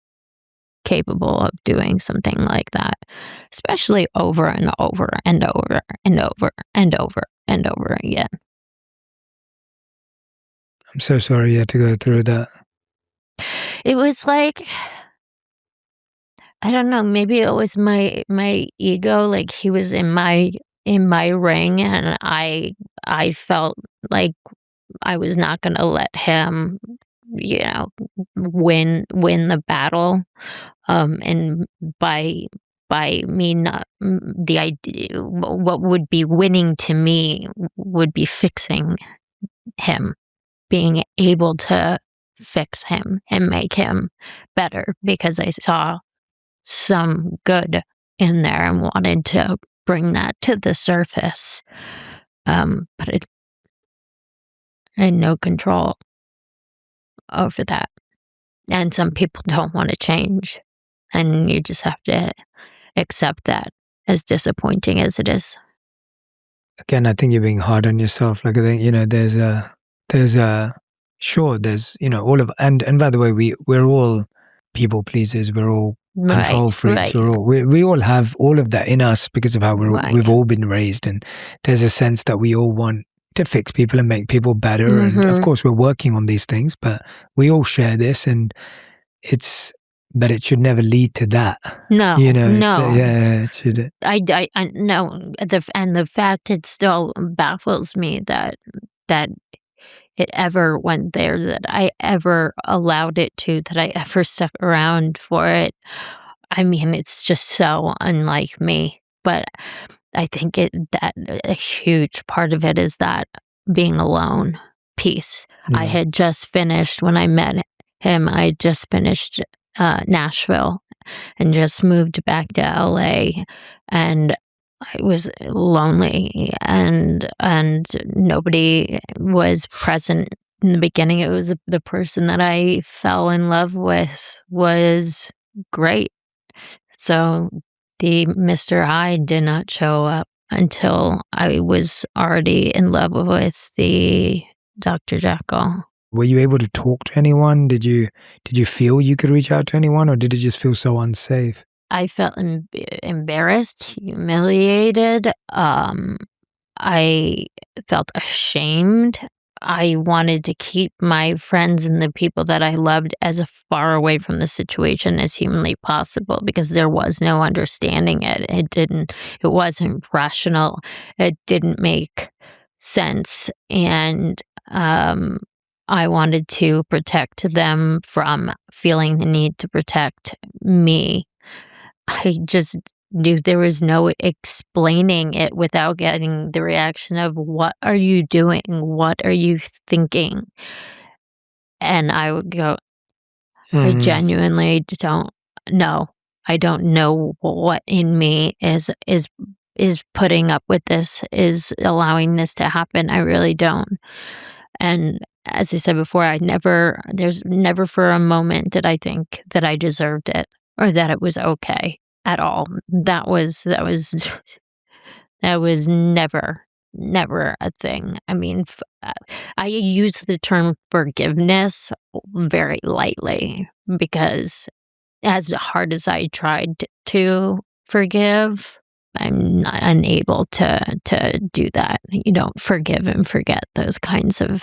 S1: capable of doing something like that, especially over and over and over and over and over and over again.
S2: I'm so sorry you had to go through that.
S1: It was like, I don't know, maybe it was my ego, like he was in my ring, and I felt like I was not gonna let him, you know, win the battle. And by by me not the idea what would be winning to me would be fixing him, being able to fix him and make him better because I saw some good in there and wanted to bring that to the surface. But I had no control over that. And some people don't want to change. And you just have to accept that, as disappointing as it is.
S2: Again, I think you're being hard on yourself. Like, I think, sure, there's, all of, and by the way, we're all people pleasers. We're all control freaks.
S1: Right.
S2: We all have all of that in us because of how
S1: Right.
S2: we've all been raised. And there's a sense that we all want to fix people and make people better. And of course, we're working on these things, but we all share this, and but it should never lead to that.
S1: No, no.
S2: It should.
S1: I no. The fact it still baffles me that it ever went there, that I ever allowed it to, that I ever stuck around for it. I mean, it's just so unlike me. But I think that a huge part of it is that being alone piece.
S2: Yeah.
S1: I had just finished, when I met him, I had just finished Nashville and just moved back to LA, and I was lonely, and nobody was present in the beginning. It was the person that I fell in love with was great. So the Mr. Hyde did not show up until I was already in love with the Dr. Jekyll.
S2: Were you able to talk to anyone? Did you feel you could reach out to anyone, or did it just feel so unsafe?
S1: I felt embarrassed, humiliated. I felt ashamed. I wanted to keep my friends and the people that I loved as far away from the situation as humanly possible, because there was no understanding it. It wasn't rational. It didn't make sense. And I wanted to protect them from feeling the need to protect me. I just knew there was no explaining it without getting the reaction of, what are you doing? What are you thinking? And I would go, I genuinely don't know. I don't know what in me is putting up with this, is allowing this to happen. I really don't. And as I said before, there's never for a moment did I think that I deserved it or that it was okay at all. That was never a thing. I mean, I use the term forgiveness very lightly, because as hard as I tried to forgive, I'm not unable to do that. You don't forgive and forget those kinds of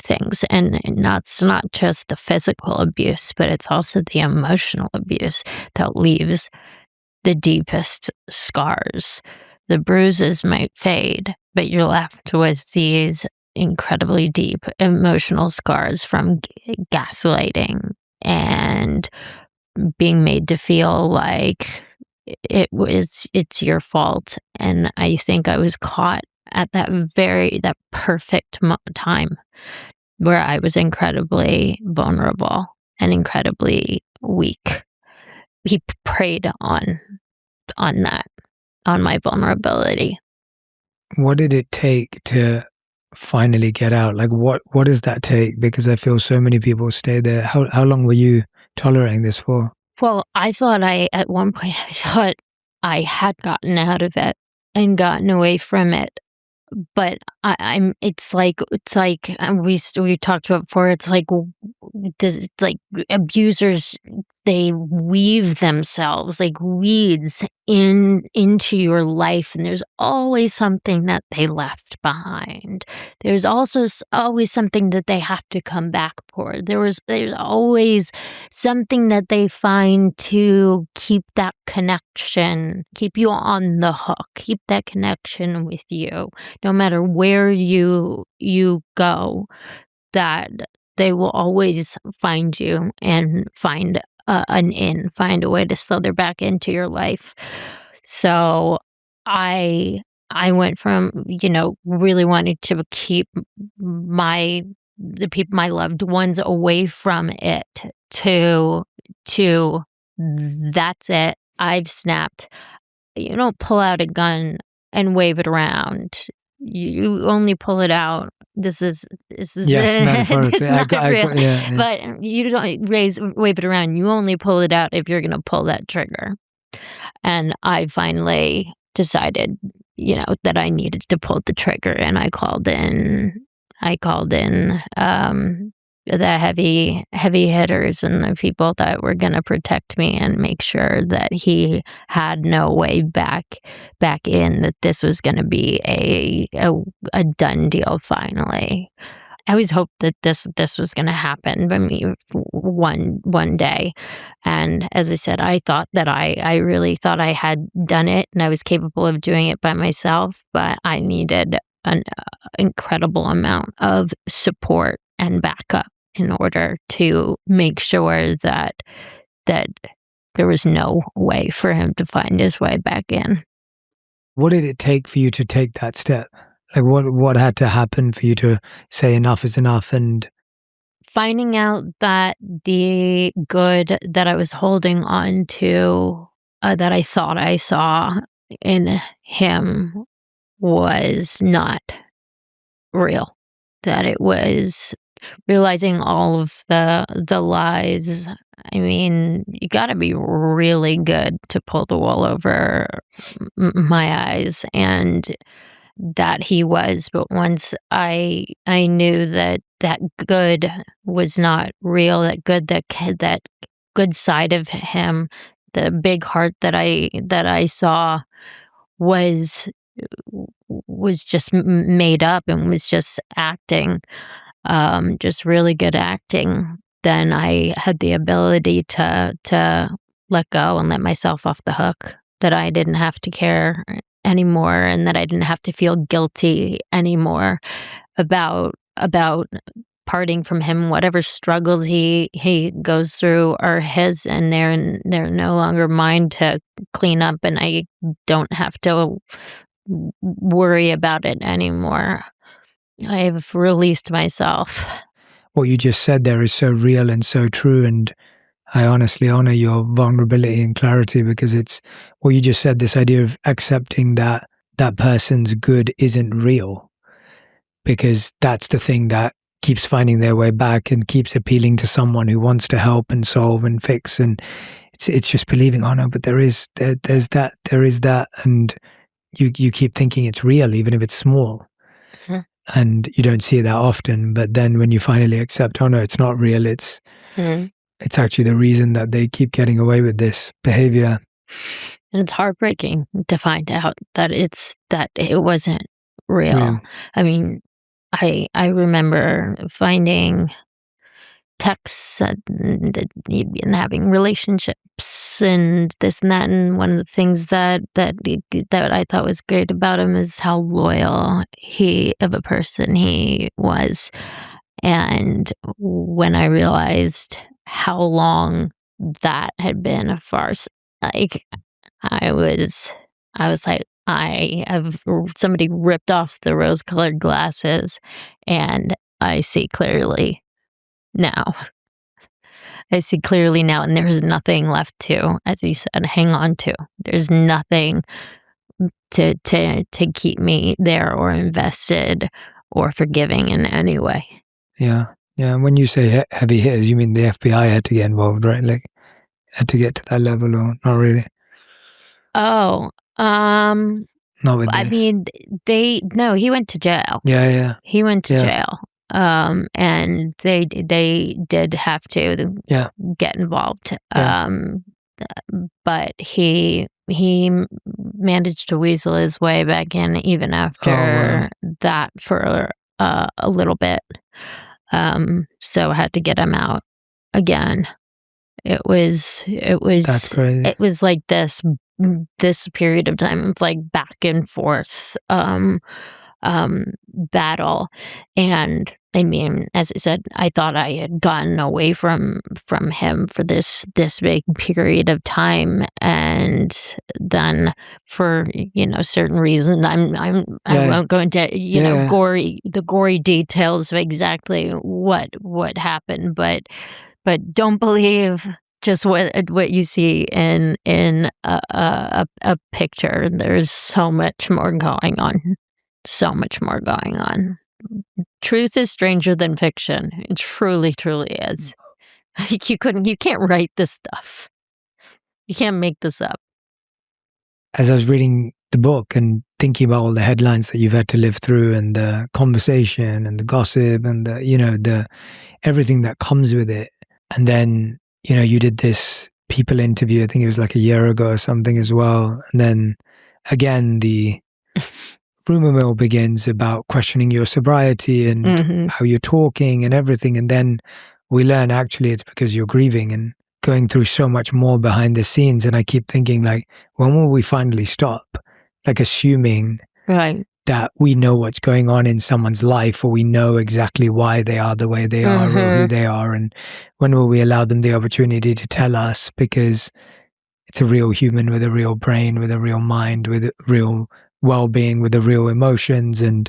S1: things. And it's not just the physical abuse, but it's also the emotional abuse that leaves the deepest scars. The bruises might fade, but you're left with these incredibly deep emotional scars from gaslighting and being made to feel like it's your fault. And I think I was caught at that perfect time where I was incredibly vulnerable and incredibly weak. He preyed on that, on my vulnerability.
S2: What did it take to finally get out? Like, what does that take? Because I feel so many people stay there. How long were you tolerating this for?
S1: Well, at one point I thought I had gotten out of it and gotten away from it. But it's like we talked about before. It's like abusers, they weave themselves like weeds into your life, and there's always something that they left behind. There's also always something that they have to come back for. There's always something that they find to keep that connection, keep you on the hook, keep that connection with you, no matter where you go, that they will always find you and find an in, find a way to slither back into your life. So I I went from, really wanting to keep the people, my loved ones, away from it to that's it. I've snapped. You don't pull out a gun and wave it around. You only pull it out. This is
S2: Yes,
S1: this
S2: metaphorically.
S1: is not real.
S2: Yeah, yeah.
S1: But you don't wave it around. You only pull it out if you're gonna pull that trigger. And I finally decided, that I needed to pull the trigger, and I called in the heavy hitters and the people that were gonna protect me and make sure that he had no way back in, that this was gonna be a done deal finally. I always hoped that this was gonna happen by me one day, and as I said, I thought that I really thought I had done it and I was capable of doing it by myself, but I needed an incredible amount of support and backup in order to make sure that there was no way for him to find his way back in.
S2: What did it take for you to take that step? Like, what had to happen for you to say enough is enough? And
S1: Finding out that the good that I was holding on to, that I thought I saw in him, was not real. That it was realizing all of the lies. I mean, you got to be really good to pull the wool over my eyes, and that he was. But once I knew that good was not real, that good side of him, the big heart that I saw was just made up and was just acting, just really good acting, then I had the ability to let go and let myself off the hook, that I didn't have to care anymore, and that I didn't have to feel guilty anymore about parting from him. Whatever struggles he goes through are his, and they're no longer mine to clean up, and I don't have to worry about it anymore. I've released myself.
S2: what you just said there is so real and so true. And I honestly honor your vulnerability and clarity, because it's what you just said, this idea of accepting that that person's good isn't real, because that's the thing that keeps finding their way back and keeps appealing to someone who wants to help and solve and fix. And it's just believing, oh no, but there is that, and you keep thinking it's real, even if it's small.
S1: Mhm.
S2: And you don't see it that often. But then when you finally accept, oh no, it's not real, it's
S1: Mhm.
S2: actually the reason that they keep getting away with this behavior.
S1: And it's heartbreaking to find out that it wasn't real.
S2: Real.
S1: I mean, I remember finding texts that he'd been having relationships and this and that, and one of the things that I thought was great about him is how loyal of a person he was. And when I realized how long that had been a farce, like, I was like, I have somebody ripped off the rose-colored glasses, and I see clearly now. I see clearly now, and there's nothing left to, as you said, hang on to. There's nothing to keep me there or invested or forgiving in any way.
S2: Yeah. Yeah. And when you say heavy hitters, you mean the FBI had to get involved, right? Like, had to get to that level, or not really?
S1: Oh,
S2: Not with
S1: I
S2: this.
S1: mean, no, he went to jail.
S2: Yeah, yeah.
S1: He went to
S2: Yeah.
S1: jail. And they did have to
S2: Yeah.
S1: get involved.
S2: Yeah.
S1: But he managed to weasel his way back in even after that for a little bit. So I had to get him out again. It was
S2: That's crazy.
S1: it was like this period of time of like back and forth battle, and I mean, as I said, I thought I had gotten away from him for this big period of time, and then for certain reason, I
S2: Yeah.
S1: won't go into
S2: Yeah.
S1: gory details of exactly what happened, but don't believe just what you see in a picture. There's so much more going on, so much more going on. Truth is stranger than fiction. It truly, truly is. You can't write this stuff. You can't make this up.
S2: As I was reading the book and thinking about all the headlines that you've had to live through, and the conversation and the gossip and the everything that comes with it, and then you did this People interview, I think it was like a year ago or something as well, and then again the rumor mill begins about questioning your sobriety and
S1: Mhm.
S2: how you're talking and everything, and then we learn actually it's because you're grieving and going through so much more behind the scenes. And I keep thinking, like, when will we finally stop, like, assuming
S1: Right.
S2: that we know what's going on in someone's life, or we know exactly why they are the way they are, or who
S1: Mhm.
S2: they are, and when will we allow them the opportunity to tell us? Because it's a real human with a real brain, with a real mind, with a real well-being, with the real emotions. And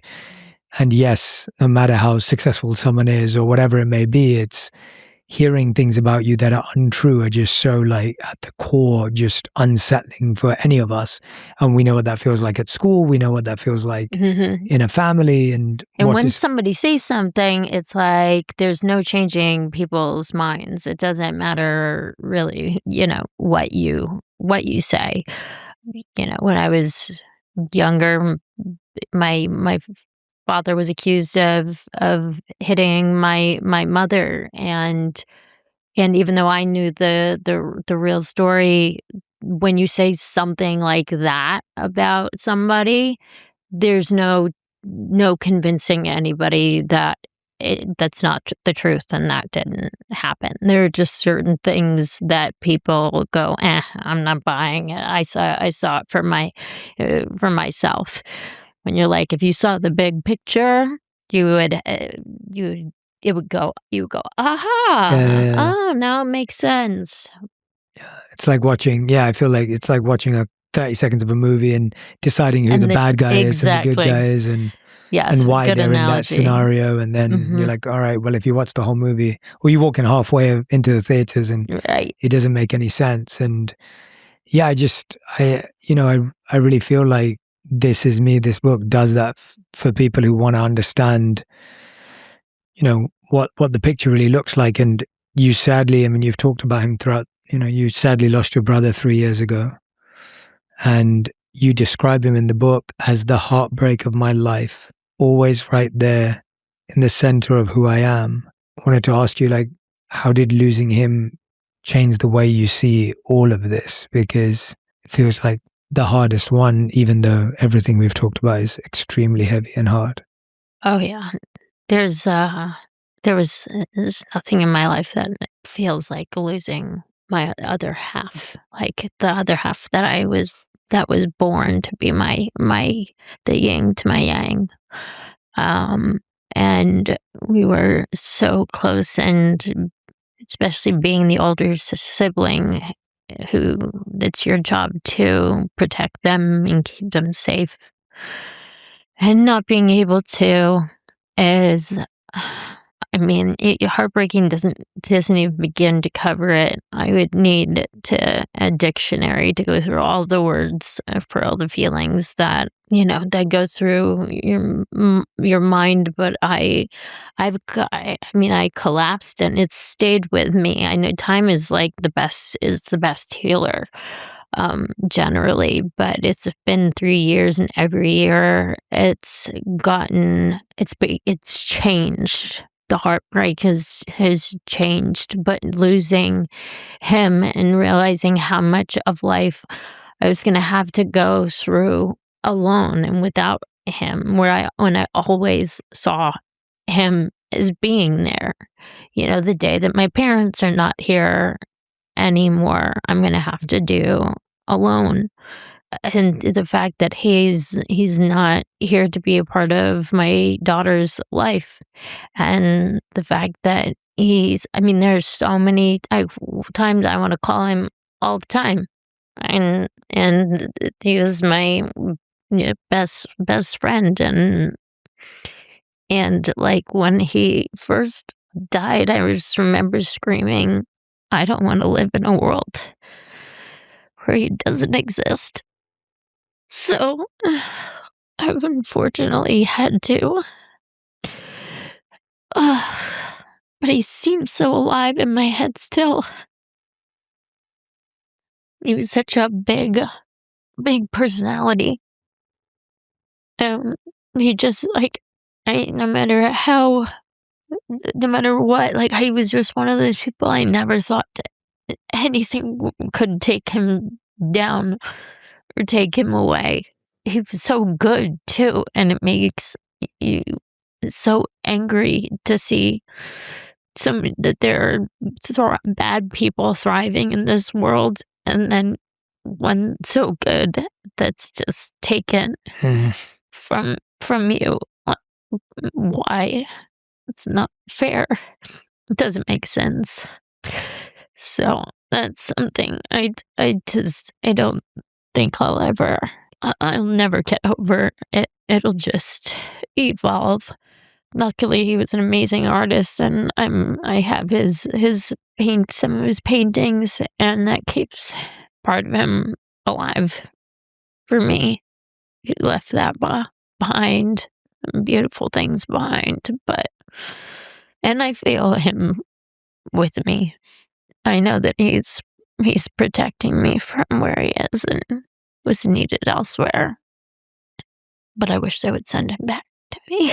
S2: yes, no matter how successful someone is or whatever it may be, it's hearing things about you that are untrue are just so, like, at the core, just unsettling for any of us. And we know what that feels like at school. We know what that feels like
S1: Mhm.
S2: in a family. And
S1: And
S2: what
S1: when
S2: is,
S1: somebody says something, it's like there's no changing people's minds. It doesn't matter really, what you say. When I was younger, my father was accused of hitting my mother, and even though I knew the real story, when you say something like that about somebody, there's no convincing anybody that that's not the truth and that didn't happen. There are just certain things that people go, I'm not buying it. I saw it for myself. When you're like, if you saw the big picture, you would you would go, aha,
S2: yeah,
S1: oh, now it makes sense.
S2: it's like watching, I feel like it's like watching a 30 seconds of a movie and deciding who the
S1: And the
S2: bad guy is and the good
S1: exactly.
S2: guy is, and
S1: Yes,
S2: why
S1: good
S2: they're in that
S1: analogy.
S2: scenario. And then you're
S1: Mhm.
S2: like, all right, well, if you watch the whole movie, or you walk in halfway into the theaters and
S1: Right.
S2: it doesn't make any sense. And yeah, I really feel like This Is Me, this book does that for people who want to understand, what the picture really looks like. And you sadly, I mean, you've talked about him throughout, you sadly lost your brother 3 years ago. And you describe him in the book as the heartbreak of my life, always right there in the center of who I am. I wanted to ask you, like, how did losing him change the way you see all of this? Because it feels like the hardest one, even though everything we've talked about is extremely heavy and hard.
S1: Oh, yeah. There's, there's nothing in my life that feels like losing my other half, like the other half that was born to be the yin to my yang. Um, and we were so close, and especially being the older sibling, who it's your job to protect them and keep them safe. And not being able to is, I mean, heartbreaking doesn't even begin to cover it. I would need a dictionary to go through all the words for all the feelings that go through your mind. But I mean, I collapsed and it stayed with me. I know time is like the best healer, generally, but it's been 3 years, and every year it's changed. The heartbreak has changed, but losing him and realizing how much of life I was gonna have to go through alone and without him, when I always saw him as being there. The day that my parents are not here anymore, I'm gonna have to do alone. and the fact that he's not here to be a part of my daughter's life, and the fact that I mean, there's so many times I want to call him all the time, and he was my best friend, and like when he first died, I just remember screaming, I don't want to live in a world where he doesn't exist. So I've unfortunately had to. But he seems so alive in my head still. He was such a big personality. He just like, no matter how, no matter what, like he was just one of those people I never thought anything could take him down or take him away. He was so good too, and it makes you so angry to see that there are bad people thriving in this world, and then one so good that's just taken from you. Why? It's not fair. It doesn't make sense. So that's something I don't think I'll never get over it. It'll just evolve. Luckily, he was an amazing artist, and I have some of his paintings, and that keeps part of him alive for me. He left that behind, beautiful things behind, and I feel him with me. I know that he's protecting me from where he is and was needed elsewhere. But I wish they would send him back to me.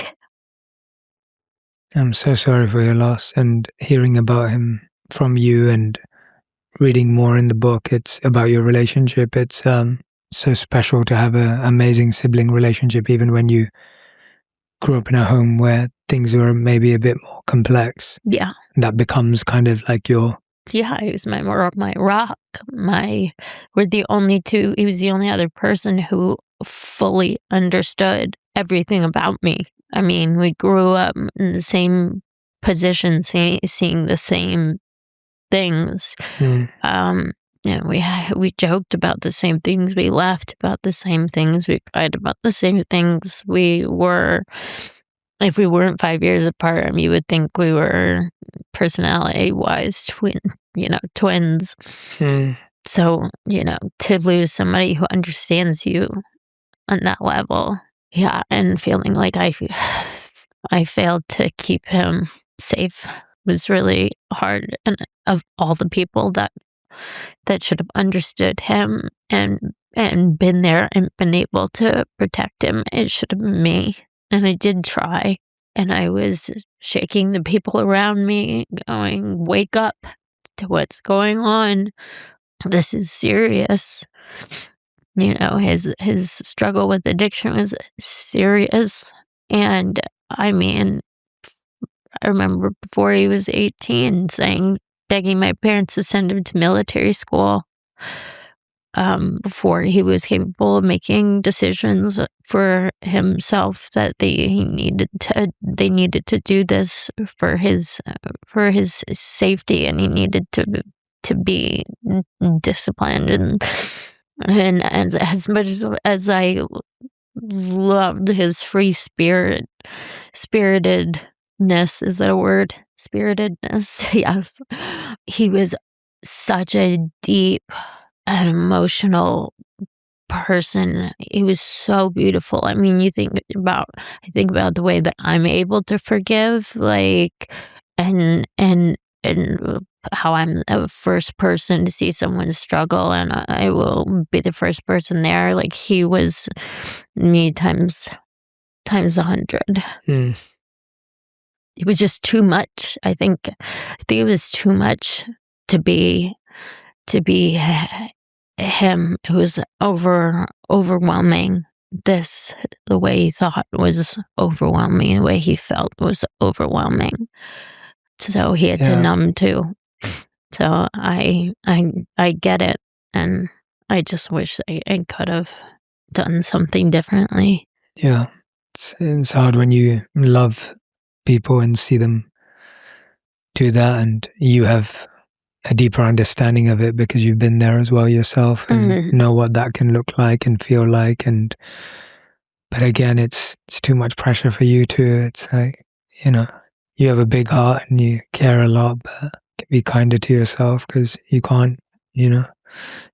S2: I'm so sorry for your loss, and hearing about him from you and reading more in the book, it's about your relationship. It's so special to have an amazing sibling relationship, even when you grew up in a home where things were maybe a bit more complex.
S1: Yeah.
S2: That becomes kind of like your...
S1: Yeah, he was my rock. We're the only two, he was the only other person who fully understood everything about me. I mean, we grew up in the same position, seeing the same things. We joked about the same things. We laughed about the same things. We cried about the same things. If we weren't 5 years apart, you would think we were personality-wise twins. So, to lose somebody who understands you on that level, yeah, and feeling like I failed to keep him safe was really hard. And of all the people that should have understood him and been there and been able to protect him, it should have been me. And I did try, and I was shaking the people around me, going, wake up to what's going on. This is serious. His struggle with addiction was serious. And I mean, I remember before he was 18 begging my parents to send him to military school, before he was capable of making decisions for himself, that they needed to do this for his safety, and he needed to be disciplined. And as much as I loved his free spiritedness, is that a word? Spiritedness, yes. He was such a deep and emotional person. He was so beautiful. I mean, I think about the way that I'm able to forgive, and how I'm the first person to see someone struggle, and I will be the first person there. Like, he was me times 100. It was just too much. I think it was too much to be him. It was overwhelming. The way he thought was overwhelming. The way he felt was overwhelming. So he had to numb too. So I get it, and I just wish I could have done something differently.
S2: Yeah. It's hard when you love people and see them do that, and you have a deeper understanding of it because you've been there as well yourself and know what that can look like and feel like. And but again, it's too much pressure for you too. It's like, you have a big heart and you care a lot, but be kinder to yourself because you can't,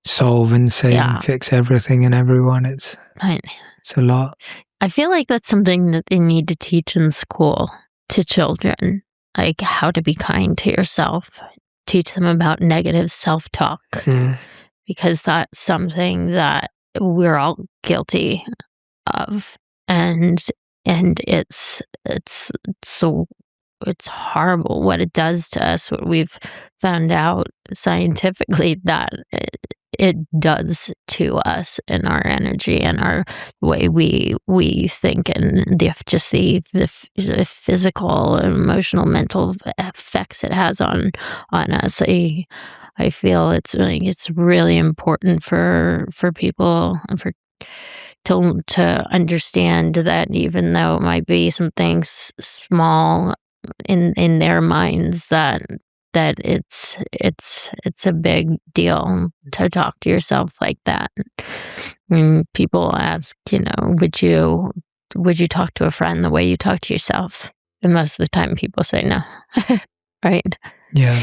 S2: solve and save and fix everything and everyone. It's a lot.
S1: I feel like that's something that they need to teach in school to children, like how to be kind to yourself. Teach them about negative self-talk, because that's something that we're all guilty of, and it's so it's horrible what it does to us. What we've found out scientifically that it does to us and our energy and our way we think, and the physical, emotional, mental effects it has on us. I feel it's really important for people to understand that even though it might be some things small in their minds, that it's a big deal to talk to yourself like that. When people ask, would you talk to a friend the way you talk to yourself? And most of the time people say no. Right?
S2: Yeah.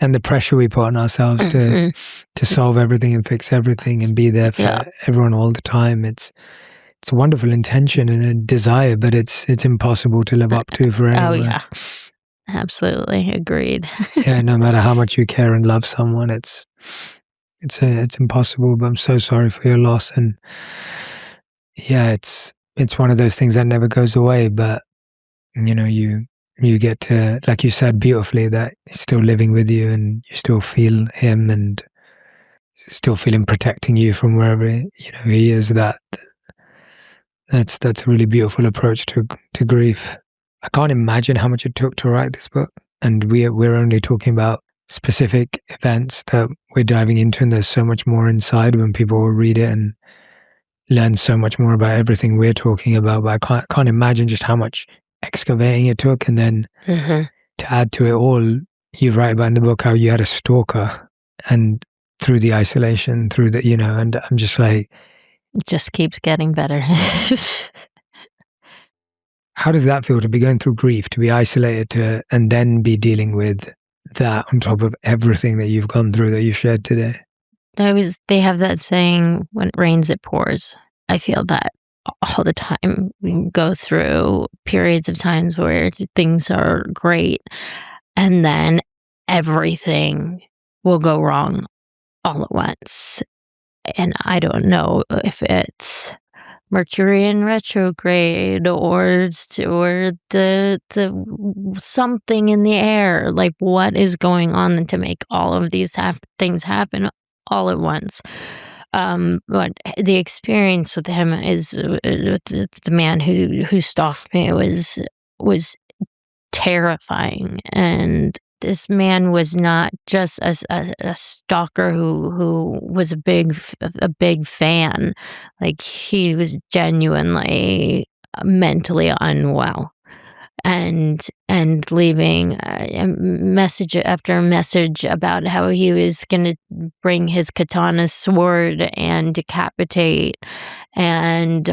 S2: And the pressure we put on ourselves to solve everything and fix everything and be there for everyone all the time. It's a wonderful intention and a desire, but it's impossible to live up to for anyone.
S1: Oh yeah. Absolutely. Agreed.
S2: Yeah, no matter how much you care and love someone, it's impossible. But I'm so sorry for your loss. And yeah, it's one of those things that never goes away, but you get to, like you said beautifully, that he's still living with you and you still feel him and still feel him protecting you from wherever he is. That's a really beautiful approach to grief. I can't imagine how much it took to write this book, and we're only talking about specific events that we're diving into, and there's so much more inside when people will read it and learn so much more about everything we're talking about. But I can't imagine just how much excavating it took, and then to add to it all, you write about in the book how you had a stalker, and through the isolation, through the and I'm just like,
S1: it just keeps getting better.
S2: How does that feel to be going through grief, to be isolated, and then be dealing with that on top of everything that you've gone through that you shared today?
S1: They have that saying, when it rains, it pours. I feel that all the time. We go through periods of times where things are great, and then everything will go wrong all at once. And I don't know if it's Mercury in retrograde or the something in the air, like what is going on to make all of these things happen all at once. But the experience with him is the man who stalked me was terrifying, and this man was not just a stalker who was a big fan. Like, he was genuinely mentally unwell, and leaving message after message about how he was going to bring his katana sword and decapitate, and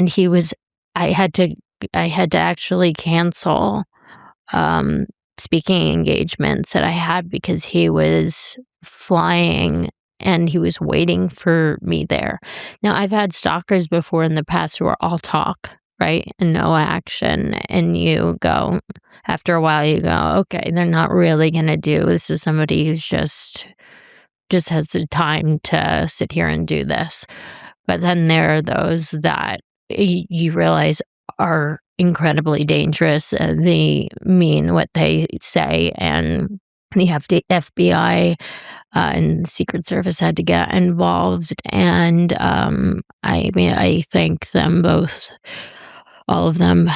S1: he was. I had to actually cancel speaking engagements that I had because he was flying and he was waiting for me there. Now, I've had stalkers before in the past who are all talk, right, and no action, and you go, after a while you go, okay, they're not really going to do, this is somebody who's just has the time to sit here and do this. But then there are those that you realize are incredibly dangerous. They mean what they say, and the FBI and Secret Service had to get involved. And I thank them both, all of them,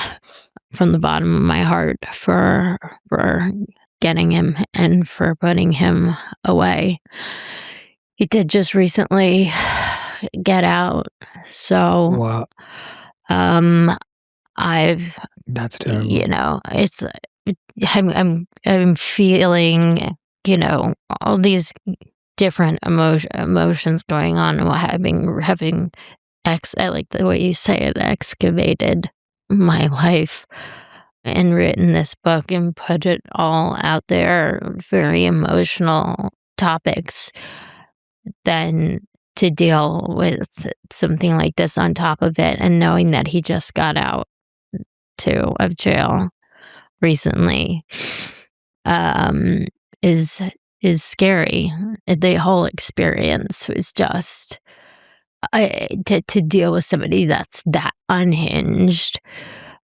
S1: from the bottom of my heart for getting him and for putting him away. He did just recently get out. So,
S2: Wow,
S1: um, I've,
S2: that's terrible.
S1: it's I'm feeling, all these different emotions going on, while having I like the way you say it, excavated my life and written this book and put it all out there, very emotional topics, then to deal with something like this on top of it, and knowing that he just got out too of jail recently, um, is scary. The whole experience was just to deal with somebody that's that unhinged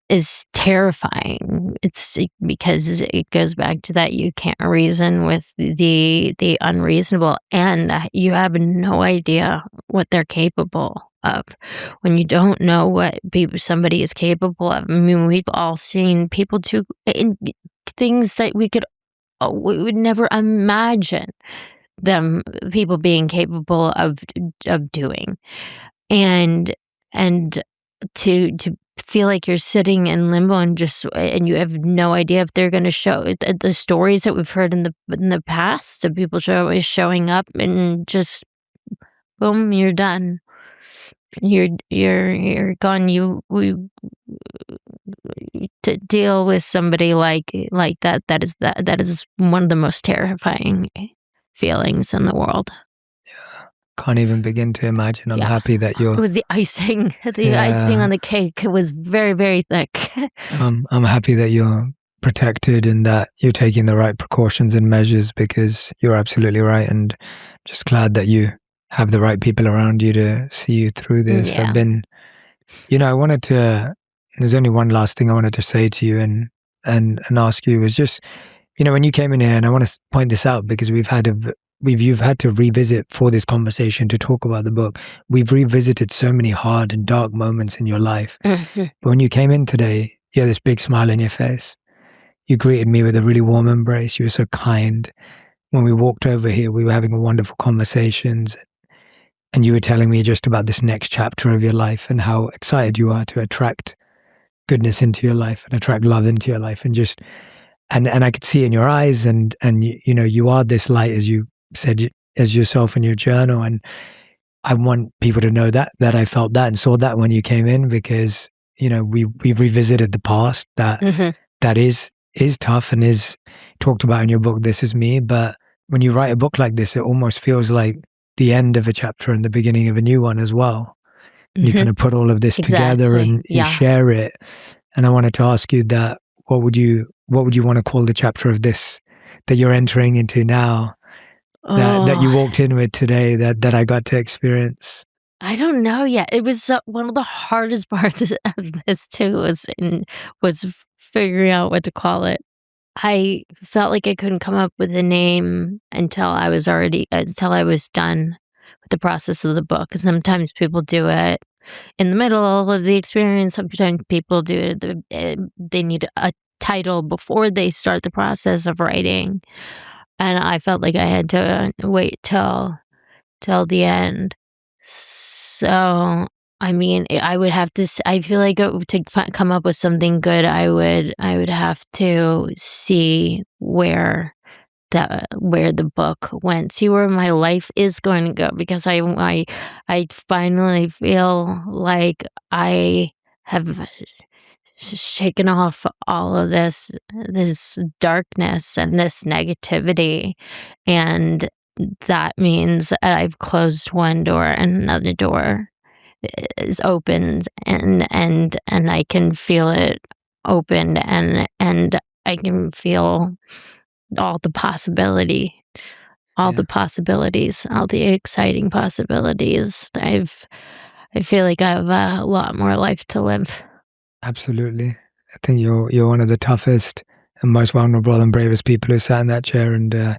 S1: is terrifying. Because it goes back to that you can't reason with the unreasonable, and you have no idea what they're capable of when you don't know what somebody is capable of. I mean, we've all seen people do things that we would never imagine them people being capable of doing, and and to feel like you're sitting in limbo and you have no idea if they're going to show the stories that we've heard in the past of people showing up and just boom, you're done. You're gone. To deal with somebody like that, that is one of the most terrifying feelings in the world.
S2: Can't even begin to imagine. I'm
S1: Yeah.
S2: happy that
S1: It
S2: you're.
S1: was the icing. The icing
S2: Yeah,
S1: on the cake was very, very thick.
S2: I'm happy that you're protected and that you're taking the right precautions and measures, because you're absolutely right. And just glad that you have the right people around you to see you through this.
S1: Yeah.
S2: I wanted to. There's only one last thing I wanted to say to you and ask you was just, when you came in here, and I want to point this out because you've had to revisit for this conversation to talk about the book. We've revisited so many hard and dark moments in your life.
S1: Mhm.
S2: But when you came in today, you had this big smile on your face. You greeted me with a really warm embrace. You were so kind. When we walked over here, we were having wonderful conversations. And you were telling me just about this next chapter of your life and how excited you are to attract goodness into your life and attract love into your life. And I could see in your eyes, and you are this light, as you said as yourself in your journal. And I want people to know that I felt that and saw that when you came in, because we've revisited the past that is tough and is talked about in your book, This Is Me. But when you write a book like this, it almost feels like the end of a chapter and the beginning of a new one as well. And you kind of put all of this together and you share it. And I wanted to ask you that, what would you want to call the chapter of this that you're entering into now, that you walked in with today, that I got to experience?
S1: I don't know yet. It was one of the hardest parts of this too was figuring out what to call it. I felt like I couldn't come up with a name until I was done with the process of the book. Sometimes people do it in the middle of the experience. Sometimes people do it. They need a title before they start the process of writing, and I felt like I had to wait till the end. So, I mean, I would have to. I feel like to come up with something good, I would have to see where the book went, see where my life is going to go, because I finally feel like I have shaken off all of this darkness and this negativity, and that means that I've closed one door and another door is opened, and I can feel it open, and I can feel all the possibilities, all the exciting possibilities. I feel like I have a lot more life to live.
S2: Absolutely. I think you're one of the toughest and most vulnerable and bravest people who sat in that chair, and I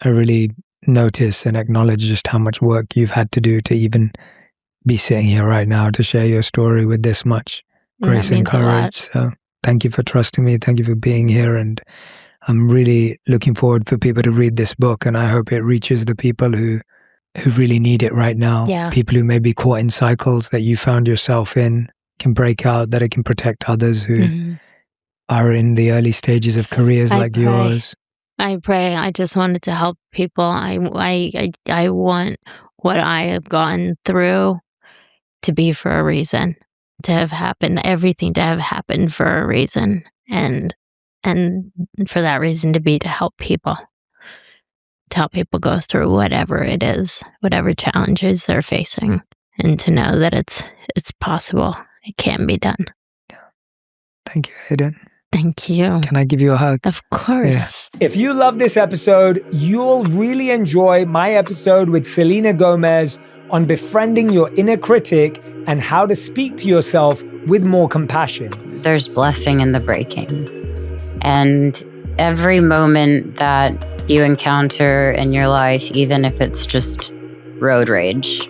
S2: really notice and acknowledge just how much work you've had to do to even be sitting here right now to share your story with this much grace and courage. So thank you for trusting me. Thank you for being here. And I'm really looking forward for people to read this book, and I hope it reaches the people who who really need it right now.
S1: Yeah.
S2: People who may be caught in cycles that you found yourself in can break out, that it can protect others who are in the early stages of careers like yours.
S1: I pray. I just wanted to help people. I want what I have gone through to be for a reason, to have happened, everything to have happened for a reason, and for that reason to be to help people go through whatever it is, whatever challenges they're facing, and to know that it's possible. It can be done.
S2: Thank you, Hayden.
S1: Thank you.
S2: Can I give you a hug?
S1: Of course.
S2: Yeah. If you love this episode, you'll really enjoy my episode with Selena Gomez on befriending your inner critic and how to speak to yourself with more compassion.
S3: There's blessing in the breaking. And every moment that you encounter in your life, even if it's just road rage,